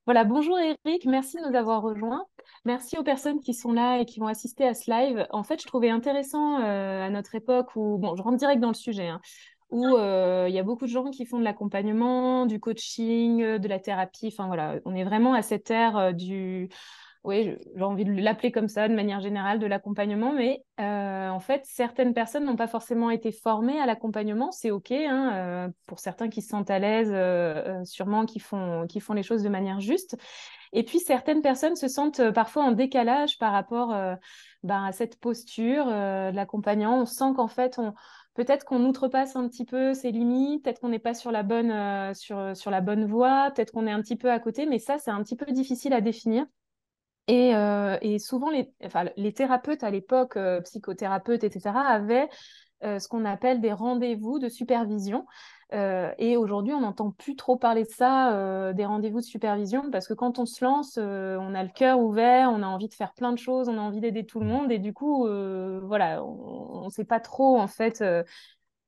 Voilà, bonjour Eric, merci de nous avoir rejoints. Merci aux personnes qui sont là et qui vont assister à ce live. En fait, je trouvais intéressant à notre époque où, bon, je rentre direct dans le sujet, hein, où il y a beaucoup de gens qui font de l'accompagnement, du coaching, de la thérapie. Enfin voilà, on est vraiment à cette ère du, oui, j'ai envie de l'appeler comme ça, de manière générale, de l'accompagnement. Mais en fait, certaines personnes n'ont pas forcément été formées à l'accompagnement. C'est OK, hein, pour certains qui se sentent à l'aise, sûrement qui font les choses de manière juste. Et puis, certaines personnes se sentent parfois en décalage par rapport à cette posture de l'accompagnant. On sent qu'en fait, peut-être qu'on outrepasse un petit peu ses limites, peut-être qu'on n'est pas sur la bonne, sur la bonne voie, peut-être qu'on est un petit peu à côté, mais ça, c'est un petit peu difficile à définir. Et souvent, les thérapeutes à l'époque, psychothérapeutes, etc., avaient ce qu'on appelle des rendez-vous de supervision. Et aujourd'hui, on n'entend plus trop parler de ça, des rendez-vous de supervision, parce que quand on se lance, on a le cœur ouvert, on a envie de faire plein de choses, on a envie d'aider tout le monde, et du coup, voilà, on ne sait pas trop, en fait,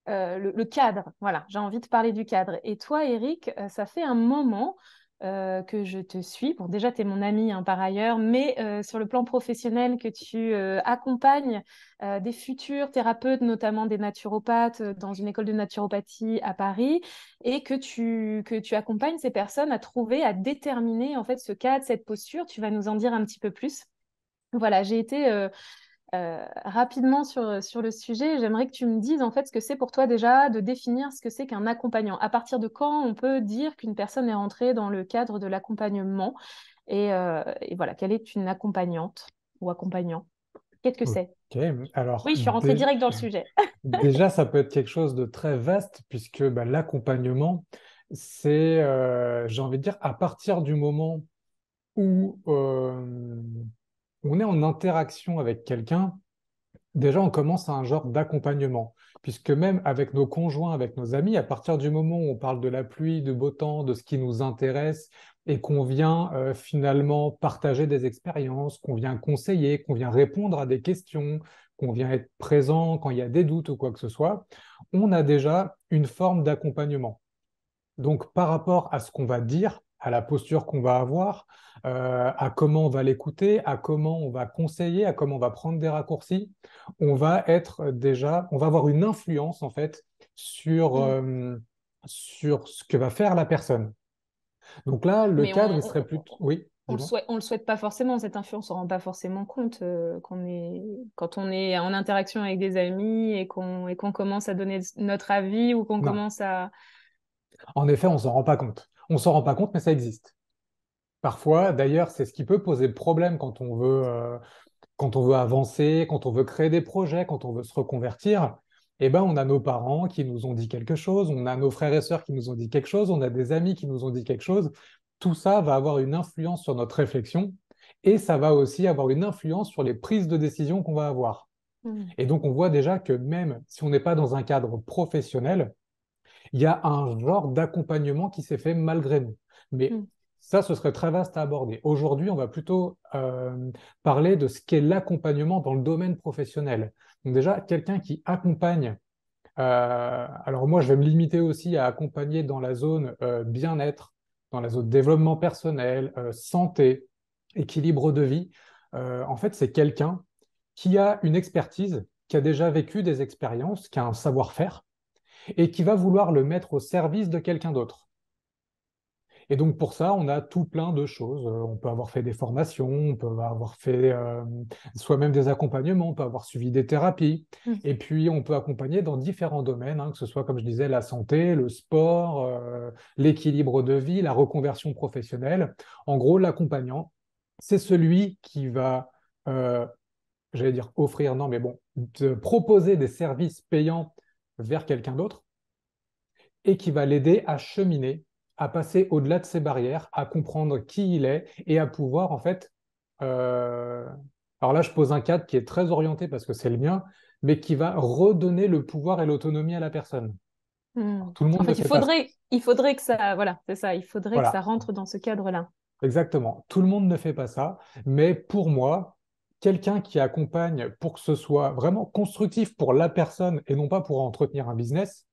le cadre. Voilà, j'ai envie de parler du cadre. Et toi, Eric, ça fait un moment que je te suis. Bon, déjà, tu es mon ami hein, par ailleurs, mais sur le plan professionnel, que tu accompagnes des futurs thérapeutes, notamment des naturopathes, dans une école de naturopathie à Paris, et que tu accompagnes ces personnes à trouver, à déterminer en fait ce cadre, cette posture. Tu vas nous en dire un petit peu plus. Voilà, j'ai été rapidement sur le sujet. J'aimerais que tu me dises en fait ce que c'est pour toi déjà de définir ce que c'est qu'un accompagnant. À partir de quand on peut dire qu'une personne est rentrée dans le cadre de l'accompagnement et voilà, quelle est une accompagnante ou accompagnant? Qu'est-ce que Ok, c'est? alors Oui, je suis rentrée direct dans le sujet. déjà, ça peut être quelque chose de très vaste puisque l'accompagnement, c'est, j'ai envie de dire, à partir du moment où on est en interaction avec quelqu'un, déjà on commence à un genre d'accompagnement. Puisque même avec nos conjoints, avec nos amis, à partir du moment où on parle de la pluie, du beau temps, de ce qui nous intéresse, et qu'on vient finalement partager des expériences, qu'on vient conseiller, qu'on vient répondre à des questions, qu'on vient être présent quand il y a des doutes ou quoi que ce soit, on a déjà une forme d'accompagnement. Donc, par rapport à ce qu'on va dire, à la posture qu'on va avoir, à comment on va l'écouter, à comment on va conseiller, à comment on va prendre des raccourcis, on va être déjà, on va avoir une influence en fait sur, Mm. sur ce que va faire la personne. Donc là, le Mais cadre, il serait plutôt... Oui, dis-moi. on le souhaite pas forcément, cette influence, on ne rend pas forcément compte quand on est en interaction avec des amis et qu'on commence à donner notre avis ou qu'on Non. commence à... En effet, on s'en rend pas compte. On s'en rend pas compte, mais ça existe. Parfois, d'ailleurs, c'est ce qui peut poser problème quand on veut avancer, quand on veut créer des projets, quand on veut se reconvertir. Eh ben, on a nos parents qui nous ont dit quelque chose, on a nos frères et sœurs qui nous ont dit quelque chose, on a des amis qui nous ont dit quelque chose. Tout ça va avoir une influence sur notre réflexion et ça va aussi avoir une influence sur les prises de décision qu'on va avoir. Mm. Et donc, on voit déjà que même si on n'est pas dans un cadre professionnel, il y a un genre d'accompagnement qui s'est fait malgré nous. Mais Mm. ça, ce serait très vaste à aborder. Aujourd'hui, on va plutôt parler de ce qu'est l'accompagnement dans le domaine professionnel. Donc déjà, quelqu'un qui accompagne, alors moi, je vais me limiter aussi à accompagner dans la zone bien-être, dans la zone développement personnel, santé, équilibre de vie. En fait, c'est quelqu'un qui a une expertise, qui a déjà vécu des expériences, qui a un savoir-faire et qui va vouloir le mettre au service de quelqu'un d'autre. Et donc pour ça, on a tout plein de choses. On peut avoir fait des formations, on peut avoir fait soi-même des accompagnements, on peut avoir suivi des thérapies. Mm. Et puis on peut accompagner dans différents domaines, hein, que ce soit, comme je disais, la santé, le sport, l'équilibre de vie, la reconversion professionnelle. En gros, l'accompagnant, c'est celui qui va, euh, j'allais dire offrir, non, mais bon, de proposer des services payants vers quelqu'un d'autre et qui va l'aider à cheminer, à passer au-delà de ses barrières, à comprendre qui il est et à pouvoir, en fait, euh, alors là, je pose un cadre qui est très orienté parce que c'est le mien, mais qui va redonner le pouvoir et l'autonomie à la personne. Mm. Alors, tout le En monde ne fait, fait pas ça. il faudrait que ça, voilà, c'est ça, il faudrait que ça Voilà, rentre dans ce cadre-là. exactement. Tout le monde ne fait pas ça, mais pour moi, quelqu'un qui accompagne pour que ce soit vraiment constructif pour la personne et non pas pour entretenir un business,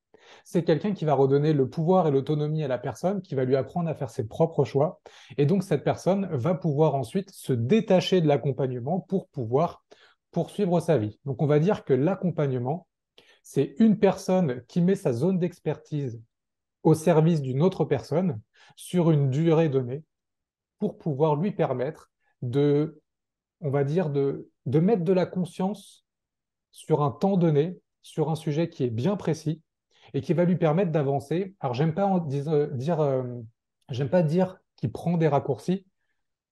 C'est quelqu'un qui va redonner le pouvoir et l'autonomie à la personne, qui va lui apprendre à faire ses propres choix. Et donc, cette personne va pouvoir ensuite se détacher de l'accompagnement pour pouvoir poursuivre sa vie. Donc, on va dire que l'accompagnement, c'est une personne qui met sa zone d'expertise au service d'une autre personne sur une durée donnée pour pouvoir lui permettre de, on va dire, de mettre de la conscience sur un temps donné, sur un sujet qui est bien précis et qui va lui permettre d'avancer. Alors, j'aime pas dire qu'il prend des raccourcis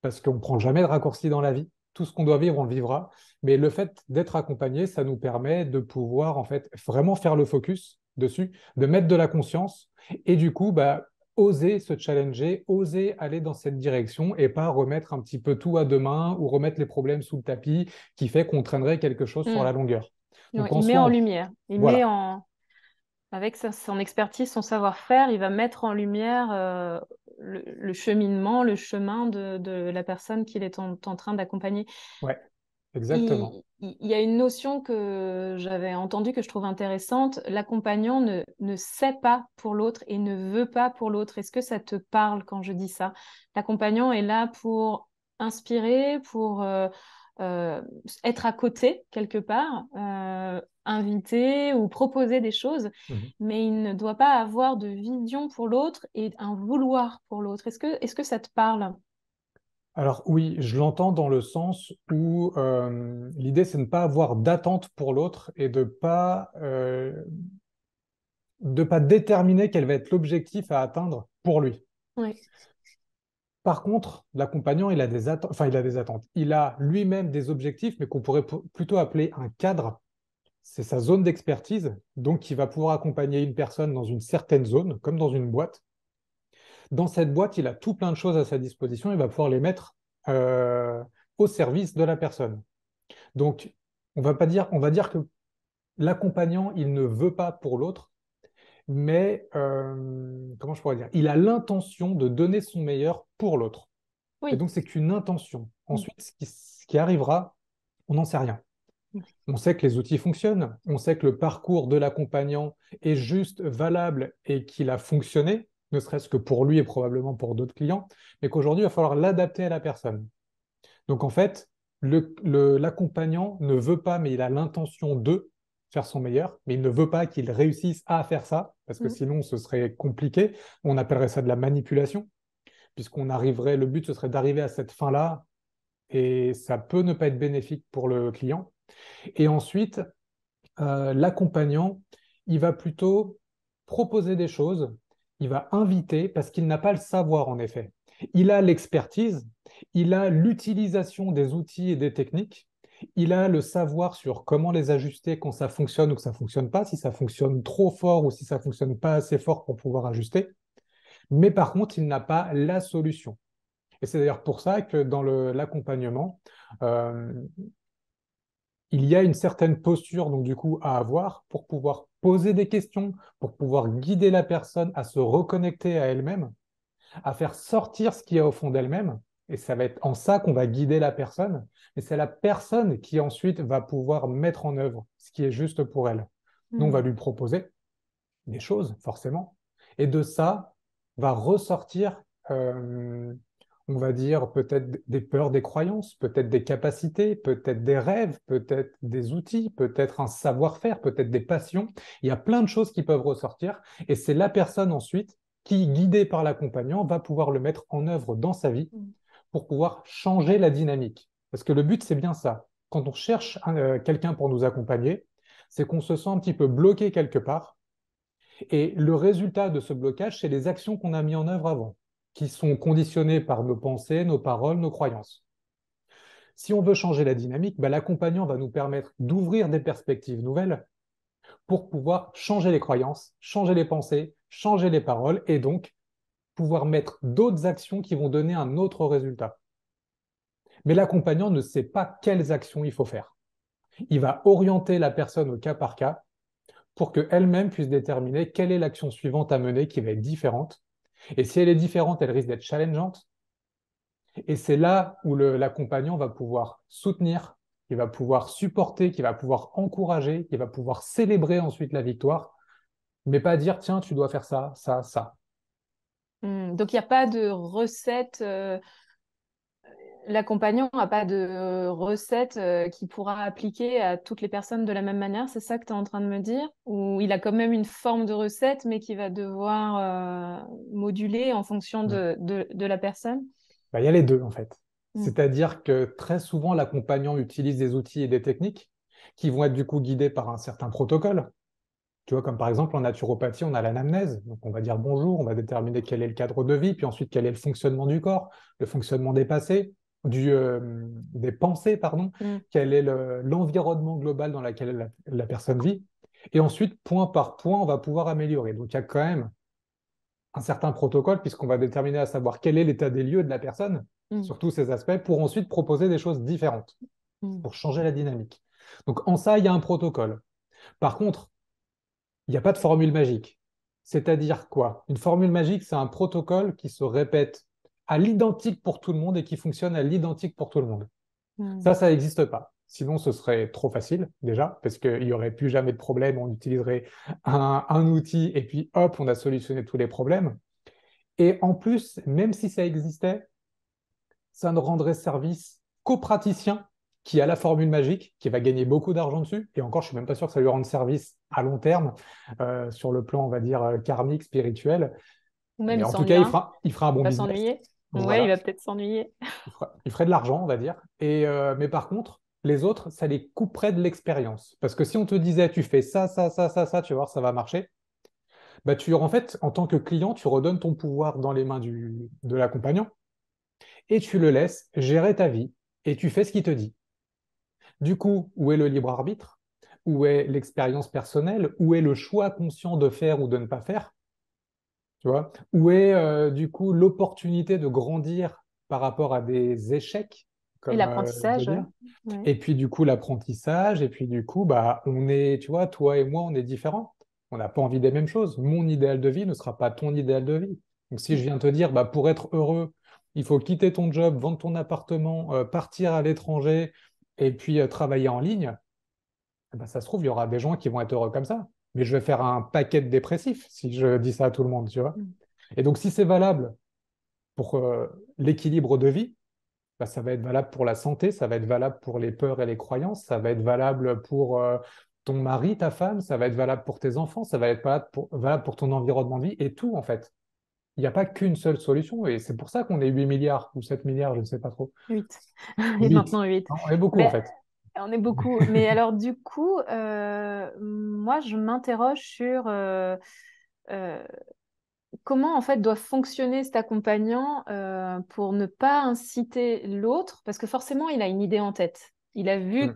parce qu'on ne prend jamais de raccourcis dans la vie. Tout ce qu'on doit vivre, on le vivra. Mais le fait d'être accompagné, ça nous permet de pouvoir en fait vraiment faire le focus dessus, de mettre de la conscience et du coup, bah, oser se challenger, oser aller dans cette direction et pas remettre un petit peu tout à demain ou remettre les problèmes sous le tapis qui fait qu'on traînerait quelque chose sur Mm. la longueur. Ouais, Donc en il met soi, en lumière. Il met voilà. en, avec son expertise, son savoir-faire, il va mettre en lumière le cheminement, le chemin de la personne qu'il est en train d'accompagner. Ouais, exactement. Il y a une notion que j'avais entendue que je trouve intéressante. L'accompagnant ne sait pas pour l'autre et ne veut pas pour l'autre. Est-ce que ça te parle quand je dis ça? L'accompagnant est là pour inspirer, pour euh, être à côté quelque part, inviter ou proposer des choses, Mhm. mais il ne doit pas avoir de vision pour l'autre et un vouloir pour l'autre. Est-ce que ça te parle? Alors oui, je l'entends dans le sens où l'idée, c'est de ne pas avoir d'attente pour l'autre et de pas déterminer quel va être l'objectif à atteindre pour lui. Oui, Par contre, l'accompagnant, il a des attentes, enfin, il a des attentes. Il a lui-même des objectifs, mais qu'on pourrait plutôt appeler un cadre. C'est sa zone d'expertise, donc il va pouvoir accompagner une personne dans une certaine zone, comme dans une boîte. Dans cette boîte, il a tout plein de choses à sa disposition, il va pouvoir les mettre euh, au service de la personne. Donc, on va dire que l'accompagnant, il ne veut pas pour l'autre, mais comment je pourrais dire? Il a l'intention de donner son meilleur pour l'autre. Et oui. donc, c'est qu'une intention. Mm. Ensuite, ce qui arrivera, on n'en sait rien. On sait que les outils fonctionnent, on sait que le parcours de l'accompagnant est juste valable et qu'il a fonctionné, ne serait-ce que pour lui et probablement pour d'autres clients, mais qu'aujourd'hui, il va falloir l'adapter à la personne. Donc en fait, l'accompagnant ne veut pas, mais il a l'intention de faire son meilleur, mais il ne veut pas qu'il réussisse à faire ça, parce que Mm. sinon ce serait compliqué. On appellerait ça de la manipulation, puisqu'on arriverait, le but ce serait d'arriver à cette fin-là, et ça peut ne pas être bénéfique pour le client. Et ensuite, l'accompagnant, il va plutôt proposer des choses, il va inviter parce qu'il n'a pas le savoir en effet. Il a l'expertise, il a l'utilisation des outils et des techniques, il a le savoir sur comment les ajuster quand ça fonctionne ou que ça fonctionne pas, si ça fonctionne trop fort ou si ça fonctionne pas assez fort pour pouvoir ajuster. Mais par contre, il n'a pas la solution. Et c'est d'ailleurs pour ça que dans l'accompagnement, euh, il y a une certaine posture donc du coup à avoir pour pouvoir poser des questions, pour pouvoir guider la personne à se reconnecter à elle-même, à faire sortir ce qu'il y a au fond d'elle-même. Et ça va être en ça qu'on va guider la personne. Et c'est la personne qui ensuite va pouvoir mettre en œuvre ce qui est juste pour elle. Nous, on va Mm. lui proposer des choses, forcément. Et de ça va ressortir, on va dire, peut-être des peurs, des croyances, peut-être des capacités, peut-être des rêves, peut-être des outils, peut-être un savoir-faire, peut-être des passions. Il y a plein de choses qui peuvent ressortir. Et c'est la personne ensuite qui, guidée par l'accompagnant, va pouvoir le mettre en œuvre dans sa vie Mm. pour pouvoir changer la dynamique. Parce que le but, c'est bien ça. Quand on cherche quelqu'un pour nous accompagner, c'est qu'on se sent un petit peu bloqué quelque part et le résultat de ce blocage, c'est les actions qu'on a mis en œuvre avant, qui sont conditionnées par nos pensées, nos paroles, nos croyances. Si on veut changer la dynamique, bah, l'accompagnant va nous permettre d'ouvrir des perspectives nouvelles pour pouvoir changer les croyances, changer les pensées, changer les paroles et donc pouvoir mettre d'autres actions qui vont donner un autre résultat. Mais l'accompagnant ne sait pas quelles actions il faut faire. Il va orienter la personne au cas par cas pour qu'elle-même puisse déterminer quelle est l'action suivante à mener qui va être différente. Et si elle est différente, elle risque d'être challengeante. Et c'est là où l'accompagnant va pouvoir soutenir, qui va pouvoir supporter, qui va pouvoir encourager, qui va pouvoir célébrer ensuite la victoire mais pas dire, tiens, tu dois faire ça, ça, ça. Donc, il n'y a pas de recette. L'accompagnant n'a pas de recette qu'il pourra appliquer à toutes les personnes de la même manière, c'est ça que tu es en train de me dire? Ou il a quand même une forme de recette, mais qui va devoir moduler en fonction Mm. de la personne? Bah, il y a les deux, en fait. Mm. C'est-à-dire que très souvent, l'accompagnant utilise des outils et des techniques qui vont être du coup guidés par un certain protocole. Tu vois, comme par exemple en naturopathie, on a l'anamnèse. Donc on va dire bonjour, on va déterminer quel est le cadre de vie, puis ensuite quel est le fonctionnement du corps, le fonctionnement des passés, des pensées, pardon, Mm. quel est l'environnement global dans lequel la personne vit. Et ensuite, point par point, on va pouvoir améliorer. Donc il y a quand même un certain protocole, puisqu'on va déterminer à savoir quel est l'état des lieux de la personne Mm. sur tous ces aspects, pour ensuite proposer des choses différentes, Mm. pour changer la dynamique. Donc en ça, il y a un protocole. Par contre, il n'y a pas de formule magique. C'est-à-dire quoi? Une formule magique, c'est un protocole qui se répète à l'identique pour tout le monde et qui fonctionne à l'identique pour tout le monde. Mm. Ça n'existe pas. Sinon, ce serait trop facile, déjà, parce qu'il n'y aurait plus jamais de problème. On utiliserait un outil et puis hop, on a solutionné tous les problèmes. Et en plus, même si ça existait, ça ne rendrait service qu'au praticien qui a la formule magique, qui va gagner beaucoup d'argent dessus. Et encore, je suis même pas sûr que ça lui rende service à long terme, sur le plan, on va dire, karmique, spirituel. Ou même Mais il en tout cas, s'ennuiera. il fera un Il bon va business. s'ennuyer. Ouais, il Voilà, va peut-être s'ennuyer. il ferait de l'argent, on va dire. Mais par contre, les autres, ça les couperait de l'expérience. Parce que si on te disait, tu fais ça, ça, ça, ça, ça, tu vas voir, ça va marcher. Bah, en fait, en tant que client, tu redonnes ton pouvoir dans les mains de l'accompagnant et tu le laisses gérer ta vie et tu fais ce qu'il te dit. Du coup, où est le libre arbitre? Où est l'expérience personnelle? Où est le choix conscient de faire ou de ne pas faire? Tu vois? Où est du coup l'opportunité de grandir par rapport à des échecs, Et comme je veux l'apprentissage, ouais. dire? Ouais. Et puis du coup l'apprentissage, et puis du coup, bah, on est, tu vois, toi et moi, on est différents. On n'a pas envie des mêmes choses. Mon idéal de vie ne sera pas ton idéal de vie. Donc si je viens te dire, bah, pour être heureux, il faut quitter ton job, vendre ton appartement, partir à l'étranger, et puis travailler en ligne, eh ben, ça se trouve, il y aura des gens qui vont être heureux comme ça. Mais je vais faire un paquet de dépressifs si je dis ça à tout le monde, tu vois. Mm. Et donc, si c'est valable pour l'équilibre de vie, bah, ça va être valable pour la santé, ça va être valable pour les peurs et les croyances, ça va être valable pour ton mari, ta femme, ça va être valable pour tes enfants, ça va être valable pour ton environnement de vie et tout, en fait. Il n'y a pas qu'une seule solution et c'est pour ça qu'on est 8 milliards ou 7 milliards, je ne sais pas trop. 8. Et 8. maintenant 8. On est beaucoup, en Ben, fait. on est beaucoup. Mais alors, du coup, moi, je m'interroge sur euh, comment, en fait, doit fonctionner cet accompagnant pour ne pas inciter l'autre, parce que forcément, il a une idée en tête. Il a vu Mm.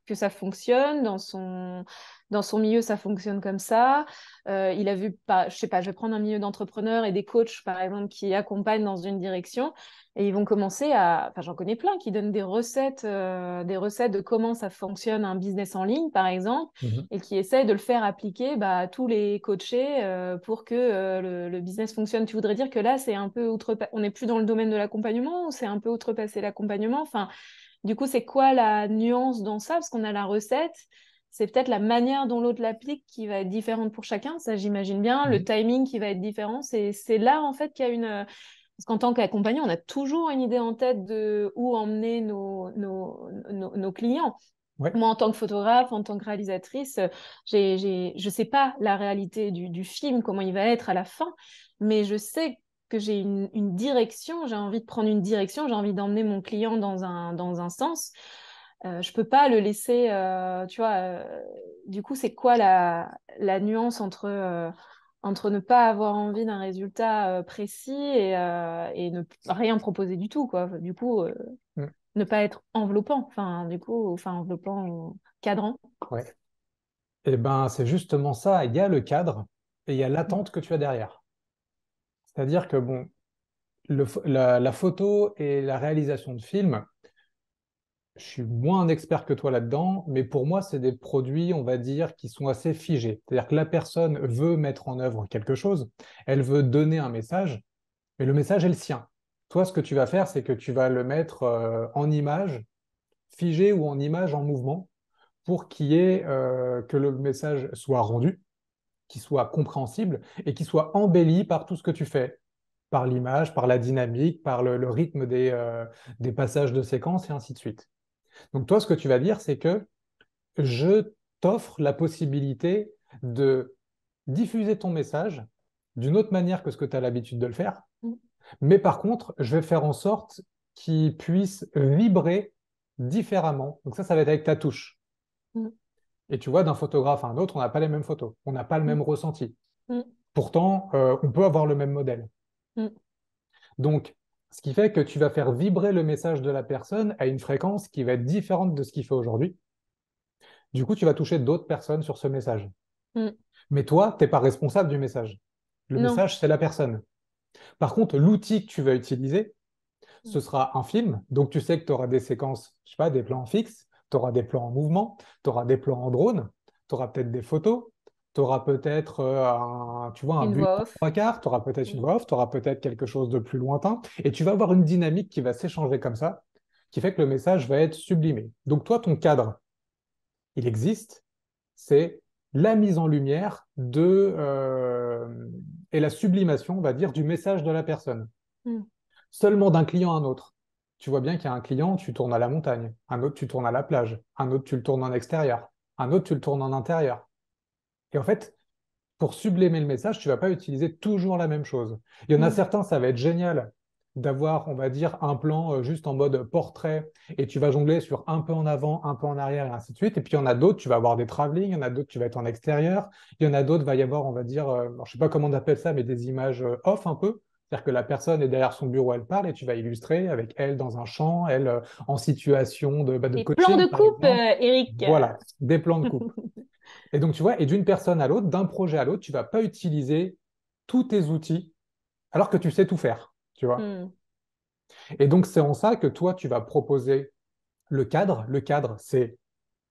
que ça fonctionne, dans son milieu, ça fonctionne comme ça. Il a vu, pas, je sais pas, je vais prendre un milieu d'entrepreneurs et des coachs, par exemple, qui accompagnent dans une direction, et ils vont commencer à, enfin, j'en connais plein qui donnent des recettes de comment ça fonctionne un business en ligne, par exemple, Mhm. et qui essayent de le faire appliquer bah, à tous les coachés pour que le business fonctionne. Tu voudrais dire que là, c'est un peu on n'est plus dans le domaine de l'accompagnement ou c'est un peu outrepassé l'accompagnement? Enfin, du coup, c'est quoi la nuance dans ça? Parce qu'on a la recette, c'est peut-être la manière dont l'autre l'applique qui va être différente pour chacun, ça j'imagine bien, le Mhm. timing qui va être différent. C'est là en fait qu'il y a une... Parce qu'en tant qu'accompagnant, on a toujours une idée en tête de où emmener nos clients. Ouais. Moi, en tant que photographe, en tant que réalisatrice, je sais pas la réalité du film, comment il va être à la fin, mais je sais que j'ai une direction, j'ai envie de prendre une direction, j'ai envie d'emmener mon client dans un sens. Je peux pas le laisser, tu vois. Du coup, c'est quoi la nuance entre ne pas avoir envie d'un résultat précis et ne rien proposer du tout, quoi. Du coup, Mm. ne pas être enveloppant, enfin, du coup, enfin, enveloppant, cadrant. Ouais. Eh ben, c'est justement ça. Il y a le cadre et il y a Mm. l'attente que tu as derrière. C'est-à-dire que, bon, la photo et la réalisation de films, je suis moins un expert que toi là-dedans, mais pour moi, c'est des produits, on va dire, qui sont assez figés. C'est-à-dire que la personne veut mettre en œuvre quelque chose, elle veut donner un message, mais le message est le sien. Toi, ce que tu vas faire, c'est que tu vas le mettre en image figé ou en image en mouvement pour que le message soit rendu. qui soit compréhensible et qui soit embelli par tout ce que tu fais, par l'image, par la dynamique, par le rythme des passages de séquence et ainsi de suite. Donc toi, ce que tu vas dire, c'est que je t'offre la possibilité de diffuser ton message d'une autre manière que ce que tu as l'habitude de le faire, Mm. mais par contre, je vais faire en sorte qu'il puisse vibrer différemment. Donc ça va être avec ta touche. Mm. Et tu vois, d'un photographe à un autre, on n'a pas les mêmes photos, on n'a pas le Mm. même ressenti. Mm. Pourtant, on peut avoir le même modèle. Mm. Donc, ce qui fait que tu vas faire vibrer le message de la personne à une fréquence qui va être différente de ce qu'il fait aujourd'hui. Du coup, tu vas toucher d'autres personnes sur ce message. Mm. Mais toi, tu n'es pas responsable du message. Le Non. message, c'est la personne. Par contre, l'outil que tu vas utiliser, Mm. ce sera un film. Donc, tu sais que tu auras des séquences, je sais pas, des plans fixes, tu auras des plans en mouvement, tu auras des plans en drone, tu auras peut-être des photos, tu auras peut-être tu vois, un Une but voix en off. trois quarts, tu auras peut-être Mm. une voix off, tu auras peut-être quelque chose de plus lointain. Et tu vas avoir une dynamique qui va s'échanger comme ça, qui fait que le message va être sublimé. Donc, toi, ton cadre, il existe, c'est la mise en lumière et la sublimation, on va dire, du message de la personne. Mm. Seulement d'un client à un autre. Tu vois bien qu'il y a un client, tu tournes à la montagne, un autre, tu tournes à la plage, un autre, tu le tournes en extérieur, un autre, tu le tournes en intérieur. Et en fait, pour sublimer le message, tu ne vas pas utiliser toujours la même chose. Il y en a Mm. certains, ça va être génial d'avoir, on va dire, un plan juste en mode portrait et tu vas jongler sur un peu en avant, un peu en arrière et ainsi de suite. Et puis il y en a d'autres, tu vas avoir des travelling, il y en a d'autres, tu vas être en extérieur. Il y en a d'autres, va y avoir, on va dire, alors, je sais pas comment on appelle ça, mais des images off un peu. C'est-à-dire que la personne est derrière son bureau, elle parle et tu vas illustrer avec elle dans un champ, elle en situation de Les plans de coaching, par coupe, exemple. Eric. Voilà, des plans de coupe. Et donc, tu vois, et d'une personne à l'autre, d'un projet à l'autre, tu ne vas pas utiliser tous tes outils alors que tu sais tout faire, tu vois. Mm. Et donc, c'est en ça que toi, tu vas proposer le cadre. Le cadre, c'est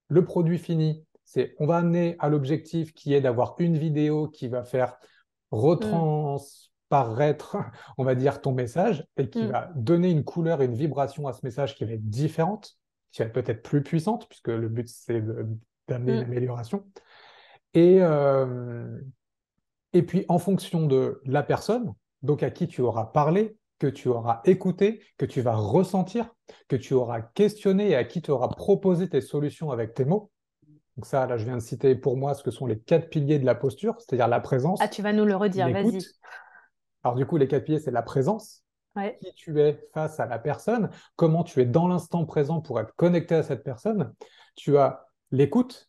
le produit fini. C'est, on va amener à l'objectif qui est d'avoir une vidéo qui va faire Mm. retransparaître, on va dire, ton message et qui Mm. va donner une couleur et une vibration à ce message qui va être différente, qui va être peut-être plus puissante, puisque le but, c'est d'amener une Mm. amélioration. Et, euh, Et puis, en fonction de la personne, donc à qui tu auras parlé, que tu auras écouté, que tu vas ressentir, que tu auras questionné et à qui tu auras proposé tes solutions avec tes mots. Donc ça, là, je viens de citer pour moi ce que sont les quatre piliers de la posture, c'est-à-dire la Ah, présence, tu vas nous le redire, l'écoute. vas-y. Alors du coup, les quatre piliers, c'est la présence, Ouais. qui tu es face à la personne, comment tu es dans l'instant présent pour être connecté à cette personne. Tu as l'écoute,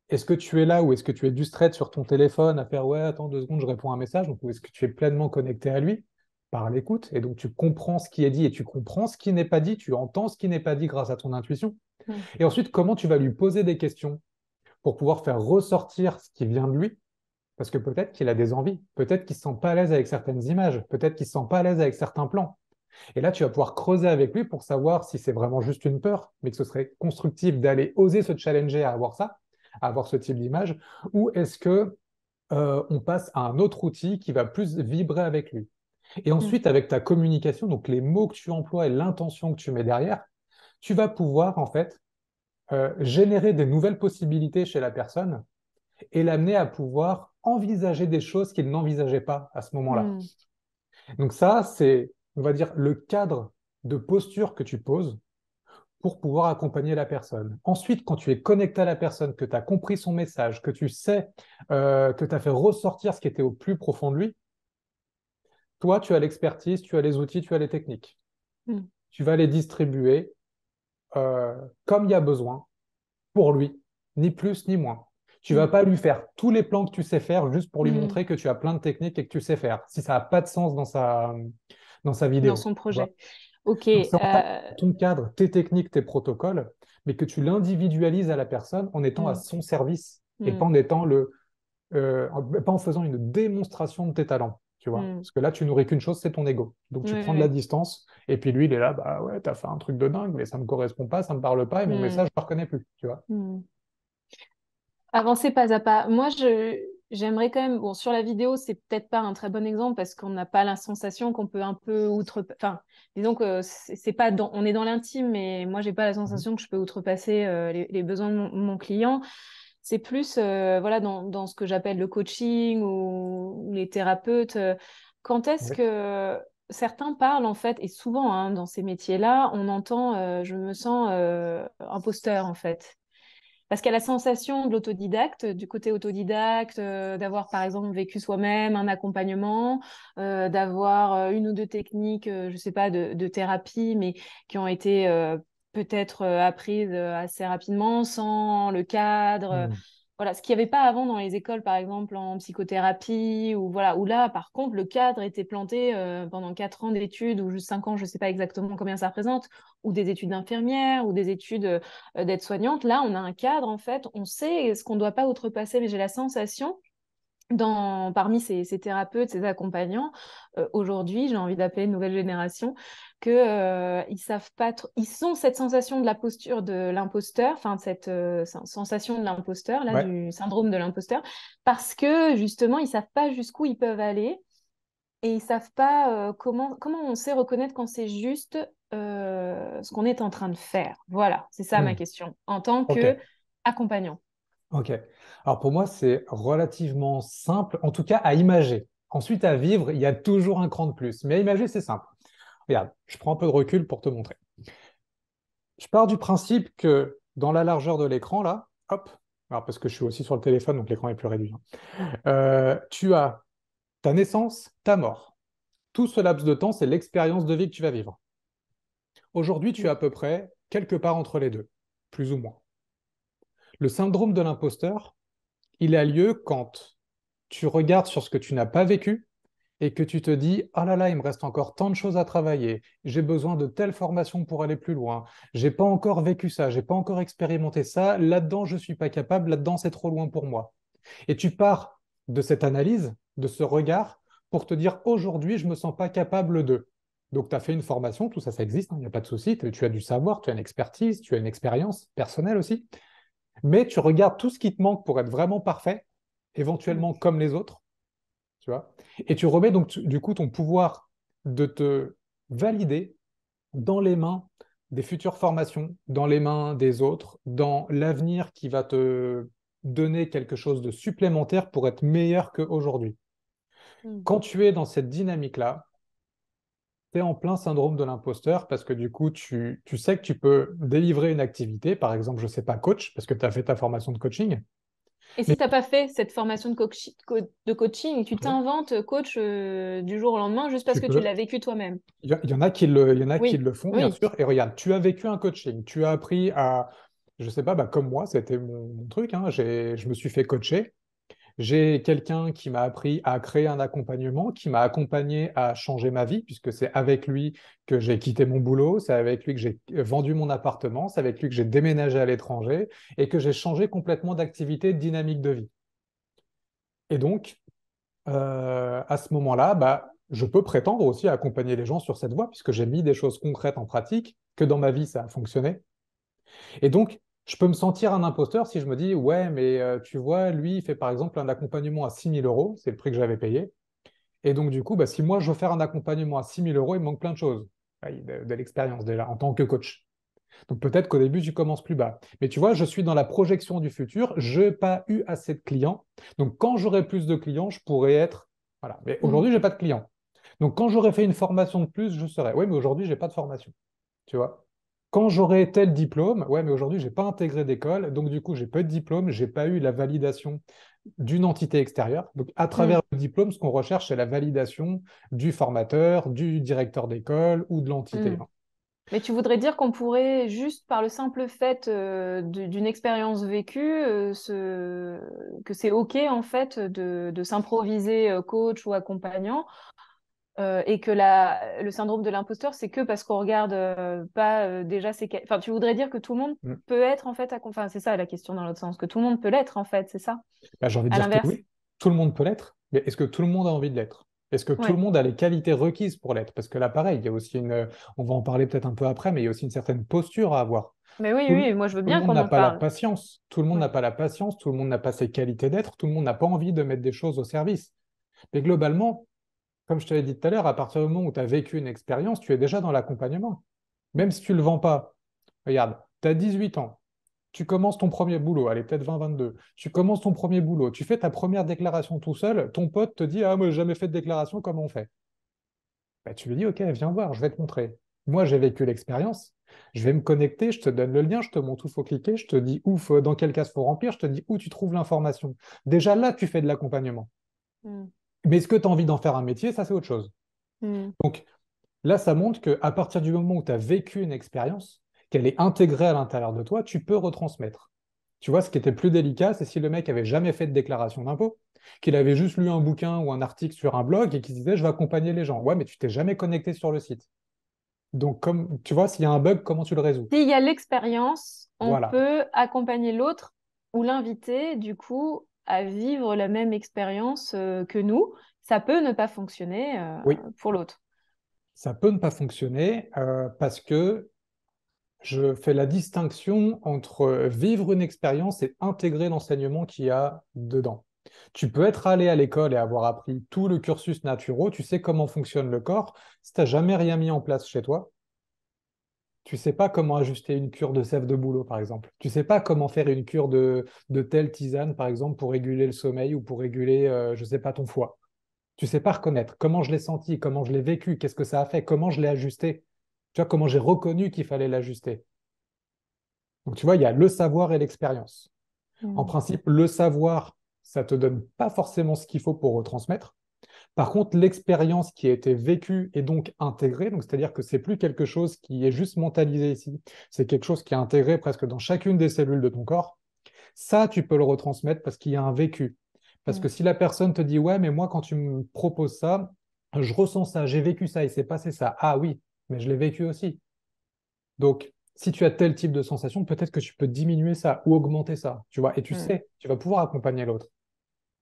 est-ce que tu es là ou est-ce que tu es distrait sur ton téléphone à faire ouais, attends 2 secondes, je réponds à un message, ou est-ce que tu es pleinement connecté à lui par l'écoute et donc tu comprends ce qui est dit et tu comprends ce qui n'est pas dit, tu entends ce qui n'est pas dit grâce à ton intuition. Mm. Et ensuite, comment tu vas lui poser des questions pour pouvoir faire ressortir ce qui vient de lui, parce que peut-être qu'il a des envies, peut-être qu'il ne se sent pas à l'aise avec certaines images, peut-être qu'il ne se sent pas à l'aise avec certains plans. Et là, tu vas pouvoir creuser avec lui pour savoir si c'est vraiment juste une peur, mais que ce serait constructif d'aller oser se challenger à avoir ça, à avoir ce type d'image, ou est-ce que on passe à un autre outil qui va plus vibrer avec lui. Et Mm. ensuite, avec ta communication, donc les mots que tu emploies et l'intention que tu mets derrière, tu vas pouvoir en fait générer des nouvelles possibilités chez la personne et l'amener à pouvoir envisager des choses qu'il n'envisageait pas à ce moment-là. Mm. Donc ça, c'est, on va dire, le cadre de posture que tu poses pour pouvoir accompagner la personne. Ensuite, quand tu es connecté à la personne, que tu as compris son message, que tu sais que tu as fait ressortir ce qui était au plus profond de lui, toi, tu as l'expertise, tu as les outils, tu as les techniques. Mm. Tu vas les distribuer euh, comme il y a besoin pour lui, ni plus ni moins. Tu vas Mm. pas lui faire tous les plans que tu sais faire juste pour lui Mm. montrer que tu as plein de techniques et que tu sais faire, si ça n'a pas de sens dans sa Dans vidéo. son Tu vois. projet. Ok. Donc, c'est en fait ton cadre, tes techniques, tes protocoles, mais que tu l'individualises à la personne en étant à Mm. son service et pas Mm. en étant pas en faisant une démonstration de tes talents, tu vois. Mm. Parce que là, tu nourris qu'une chose, c'est ton ego. Donc, Ouais, tu prends de la ouais. distance et puis lui, il est là, bah ouais, t'as fait un truc de dingue, mais ça me correspond pas, ça me parle pas et mon Mm. message, je ne le reconnais plus, tu vois. Mm. Avancer pas à pas. Moi, j'aimerais quand même. Bon, sur la vidéo, c'est peut-être pas un très bon exemple parce qu'on n'a pas la sensation qu'on peut un peu Enfin, disons que c'est pas on est dans l'intime, mais moi, j'ai pas la Mhm. sensation que je peux outrepasser les besoins de mon client. C'est plus voilà, dans ce que j'appelle le coaching ou les thérapeutes. Quand est-ce Oui. que certains parlent, en fait, et souvent hein, dans ces métiers-là, on entend je me sens imposteur, en fait. Parce qu'il y a la sensation de l'autodidacte, du côté autodidacte, d'avoir par exemple vécu soi-même un accompagnement, d'avoir une ou deux techniques, je sais pas, de thérapie, mais qui ont été peut-être apprises assez rapidement, sans le cadre. Hmm. Voilà, ce qu'il n'y avait pas avant dans les écoles, par exemple en psychothérapie, ou voilà, où là, par contre, le cadre était planté pendant 4 ans d'études, ou juste 5 ans, je ne sais pas exactement combien ça représente, ou des études d'infirmière, ou des études d'aide-soignante. Là, on a un cadre, en fait, on sait ce qu'on ne doit pas outrepasser, mais j'ai la sensation, parmi ces thérapeutes, ces accompagnants, aujourd'hui, j'ai envie d'appeler une nouvelle génération, que ils savent pas trop, ils ont cette sensation de la posture de l'imposteur, enfin, cette sensation de l'imposteur, là, Ouais. du syndrome de l'imposteur, parce que justement, ils savent pas jusqu'où ils peuvent aller et ils savent pas comment on sait reconnaître quand c'est juste ce qu'on est en train de faire. Voilà, c'est ça ma Hmm. question, en tant Ok. que accompagnant. Ok. Alors pour moi, c'est relativement simple, en tout cas à imager. Ensuite, à vivre, il y a toujours un cran de plus. Mais à imager, c'est simple. Regarde, je prends un peu de recul pour te montrer. Je pars du principe que dans la largeur de l'écran, là, hop, alors parce que je suis aussi sur le téléphone, donc l'écran est plus réduit, hein. Tu as ta naissance, ta mort. Tout ce laps de temps, c'est l'expérience de vie que tu vas vivre. Aujourd'hui, tu es à peu près quelque part entre les deux, plus ou moins. Le syndrome de l'imposteur, il a lieu quand tu regardes sur ce que tu n'as pas vécu et que tu te dis, ah là là, il me reste encore tant de choses à travailler, j'ai besoin de telle formation pour aller plus loin, j'ai pas encore vécu ça, j'ai pas encore expérimenté ça, là-dedans je suis pas capable, là-dedans c'est trop loin pour moi. Et tu pars de cette analyse, de ce regard, pour te dire, aujourd'hui je me sens pas capable de. Donc tu as fait une formation, tout ça, ça existe, il n'y a pas de souci, tu as du savoir, tu as une expertise, tu as une expérience personnelle aussi, mais tu regardes tout ce qui te manque pour être vraiment parfait, Mm. éventuellement comme les autres, tu vois. Et tu remets donc du coup ton pouvoir de te valider dans les mains des futures formations, dans les mains des autres, dans l'avenir qui va te donner quelque chose de supplémentaire pour être meilleur qu'aujourd'hui. Mm. Quand tu es dans cette dynamique-là, tu es en plein syndrome de l'imposteur parce que du coup, tu sais que tu peux délivrer une activité, par exemple, je ne sais pas, coach, parce que tu as fait ta formation de coaching, Et mais si tu n'as pas fait cette formation de coaching, tu ouais, t'inventes coach du jour au lendemain juste parce tu que tu peux. l'as vécu toi-même. Il y en a il y en a qui Oui, le font, bien oui. sûr. Et regarde, tu as vécu un coaching, tu as appris à, je sais pas, bah, comme moi, c'était mon truc, hein, je me suis fait coacher. J'ai quelqu'un qui m'a appris à créer un accompagnement, qui m'a accompagné à changer ma vie, puisque c'est avec lui que j'ai quitté mon boulot, c'est avec lui que j'ai vendu mon appartement, c'est avec lui que j'ai déménagé à l'étranger et que j'ai changé complètement d'activité, de dynamique de vie. Et donc, à ce moment-là, bah, je peux prétendre aussi à accompagner les gens sur cette voie, puisque j'ai mis des choses concrètes en pratique, que dans ma vie, ça a fonctionné. Et donc, je peux me sentir un imposteur si je me dis, ouais, mais tu vois, lui, il fait par exemple un accompagnement à 6 000 euros, c'est le prix que j'avais payé. Et donc, du coup, bah, si moi, je veux faire un accompagnement à 6 000 euros, il me manque plein de choses. De l'expérience déjà, en tant que coach. Donc, peut-être qu'au début, tu commences plus bas. Mais tu vois, je suis dans la projection du futur. Je n'ai pas eu assez de clients. Donc, quand j'aurai plus de clients, je pourrais être. Voilà. Mais Mm. aujourd'hui, je n'ai pas de clients. Donc, quand j'aurai fait une formation de plus, je serai. Oui, mais aujourd'hui, je n'ai pas de formation. Tu vois? Quand j'aurai tel diplôme, ouais, mais aujourd'hui, je n'ai pas intégré d'école, donc du coup, j'ai pas de diplôme, j'ai pas eu la validation d'une entité extérieure. Donc, à travers Mm. le diplôme, ce qu'on recherche, c'est la validation du formateur, du directeur d'école ou de l'entité, Mm. hein. Mais tu voudrais dire qu'on pourrait, juste par le simple fait d'une expérience vécue, que c'est OK en fait de s'improviser coach ou accompagnant et que le syndrome de l'imposteur, c'est que parce qu'on regarde pas déjà Enfin, tu voudrais dire que tout le monde Mm. peut être en fait, enfin, c'est ça la question dans l'autre sens, que tout le monde peut l'être en fait, c'est ça? Bah, j'ai envie de À dire que l'inverse. oui, tout le monde peut l'être, mais est-ce que tout le monde a envie de l'être? Est-ce que tout le Ouais. monde a les qualités requises pour l'être? Parce que là, pareil, il y a aussi on va en parler peut-être un peu après, mais il y a aussi une certaine posture à avoir. Mais oui, Tout le, oui, moi je veux tout le bien monde qu'on n'a en pas la parle. patience. Tout le monde n'a Ouais. pas la patience. Tout le monde n'a pas ses qualités d'être. Tout le monde n'a pas envie de mettre des choses au service. Mais globalement, comme je te l'ai dit tout à l'heure, à partir du moment où tu as vécu une expérience, tu es déjà dans l'accompagnement. Même si tu ne le vends pas. Regarde, tu as 18 ans. Tu commences ton premier boulot, allez, peut-être 20-22. Tu commences ton premier boulot, tu fais ta première déclaration tout seul, ton pote te dit, ah, moi, j'ai jamais fait de déclaration, comment on fait? Bah, tu lui dis, OK, viens voir, je vais te montrer. Moi, j'ai vécu l'expérience. Je vais me connecter, je te donne le lien, je te montre où il faut cliquer, je te dis où, dans quelle case il faut remplir, je te dis où tu trouves l'information. Déjà là, tu fais de l'accompagnement. Mm. Mais est-ce que tu as envie d'en faire un métier? Ça, c'est autre chose. Mm. Donc là, ça montre qu'à partir du moment où tu as vécu une expérience, qu'elle est intégrée à l'intérieur de toi, tu peux retransmettre. Tu vois, ce qui était plus délicat, c'est si le mec avait jamais fait de déclaration d'impôt, qu'il avait juste lu un bouquin ou un article sur un blog et qu'il se disait, je vais accompagner les gens. Ouais, mais tu t'es jamais connecté sur le site. Donc, comme tu vois, s'il y a un bug, comment tu le résous? S'il y a l'expérience, on Voilà. peut accompagner l'autre ou l'inviter, du coup, à vivre la même expérience que nous. Ça peut ne pas fonctionner Oui, pour l'autre. ça peut ne pas fonctionner parce que je fais la distinction entre vivre une expérience et intégrer l'enseignement qu'il y a dedans. Tu peux être allé à l'école et avoir appris tout le cursus naturo, tu sais comment fonctionne le corps. Si tu n'as jamais rien mis en place chez toi, tu sais pas comment ajuster une cure de sève de bouleau, par exemple. Tu sais pas comment faire une cure de telle tisane, par exemple, pour réguler le sommeil ou pour réguler, je sais pas, ton foie. Tu sais pas reconnaître comment je l'ai senti, comment je l'ai vécu, qu'est-ce que ça a fait, comment je l'ai ajusté. Tu vois, comment j'ai reconnu qu'il fallait l'ajuster. Donc, tu vois, il y a le savoir et l'expérience. En Mm. principe, le savoir, ça te donne pas forcément ce qu'il faut pour retransmettre. Par contre, l'expérience qui a été vécue et donc intégrée, donc c'est-à-dire que c'est plus quelque chose qui est juste mentalisé ici, c'est quelque chose qui est intégré presque dans chacune des cellules de ton corps. Ça, tu peux le retransmettre parce qu'il y a un vécu. Parce Mm. que si la personne te dit, ouais, mais moi, quand tu me proposes ça, je ressens ça, j'ai vécu ça, il s'est passé ça. Ah oui, mais je l'ai vécu aussi. Donc, si tu as tel type de sensation, peut-être que tu peux diminuer ça ou augmenter ça, tu vois, et tu Mm. sais, tu vas pouvoir accompagner l'autre.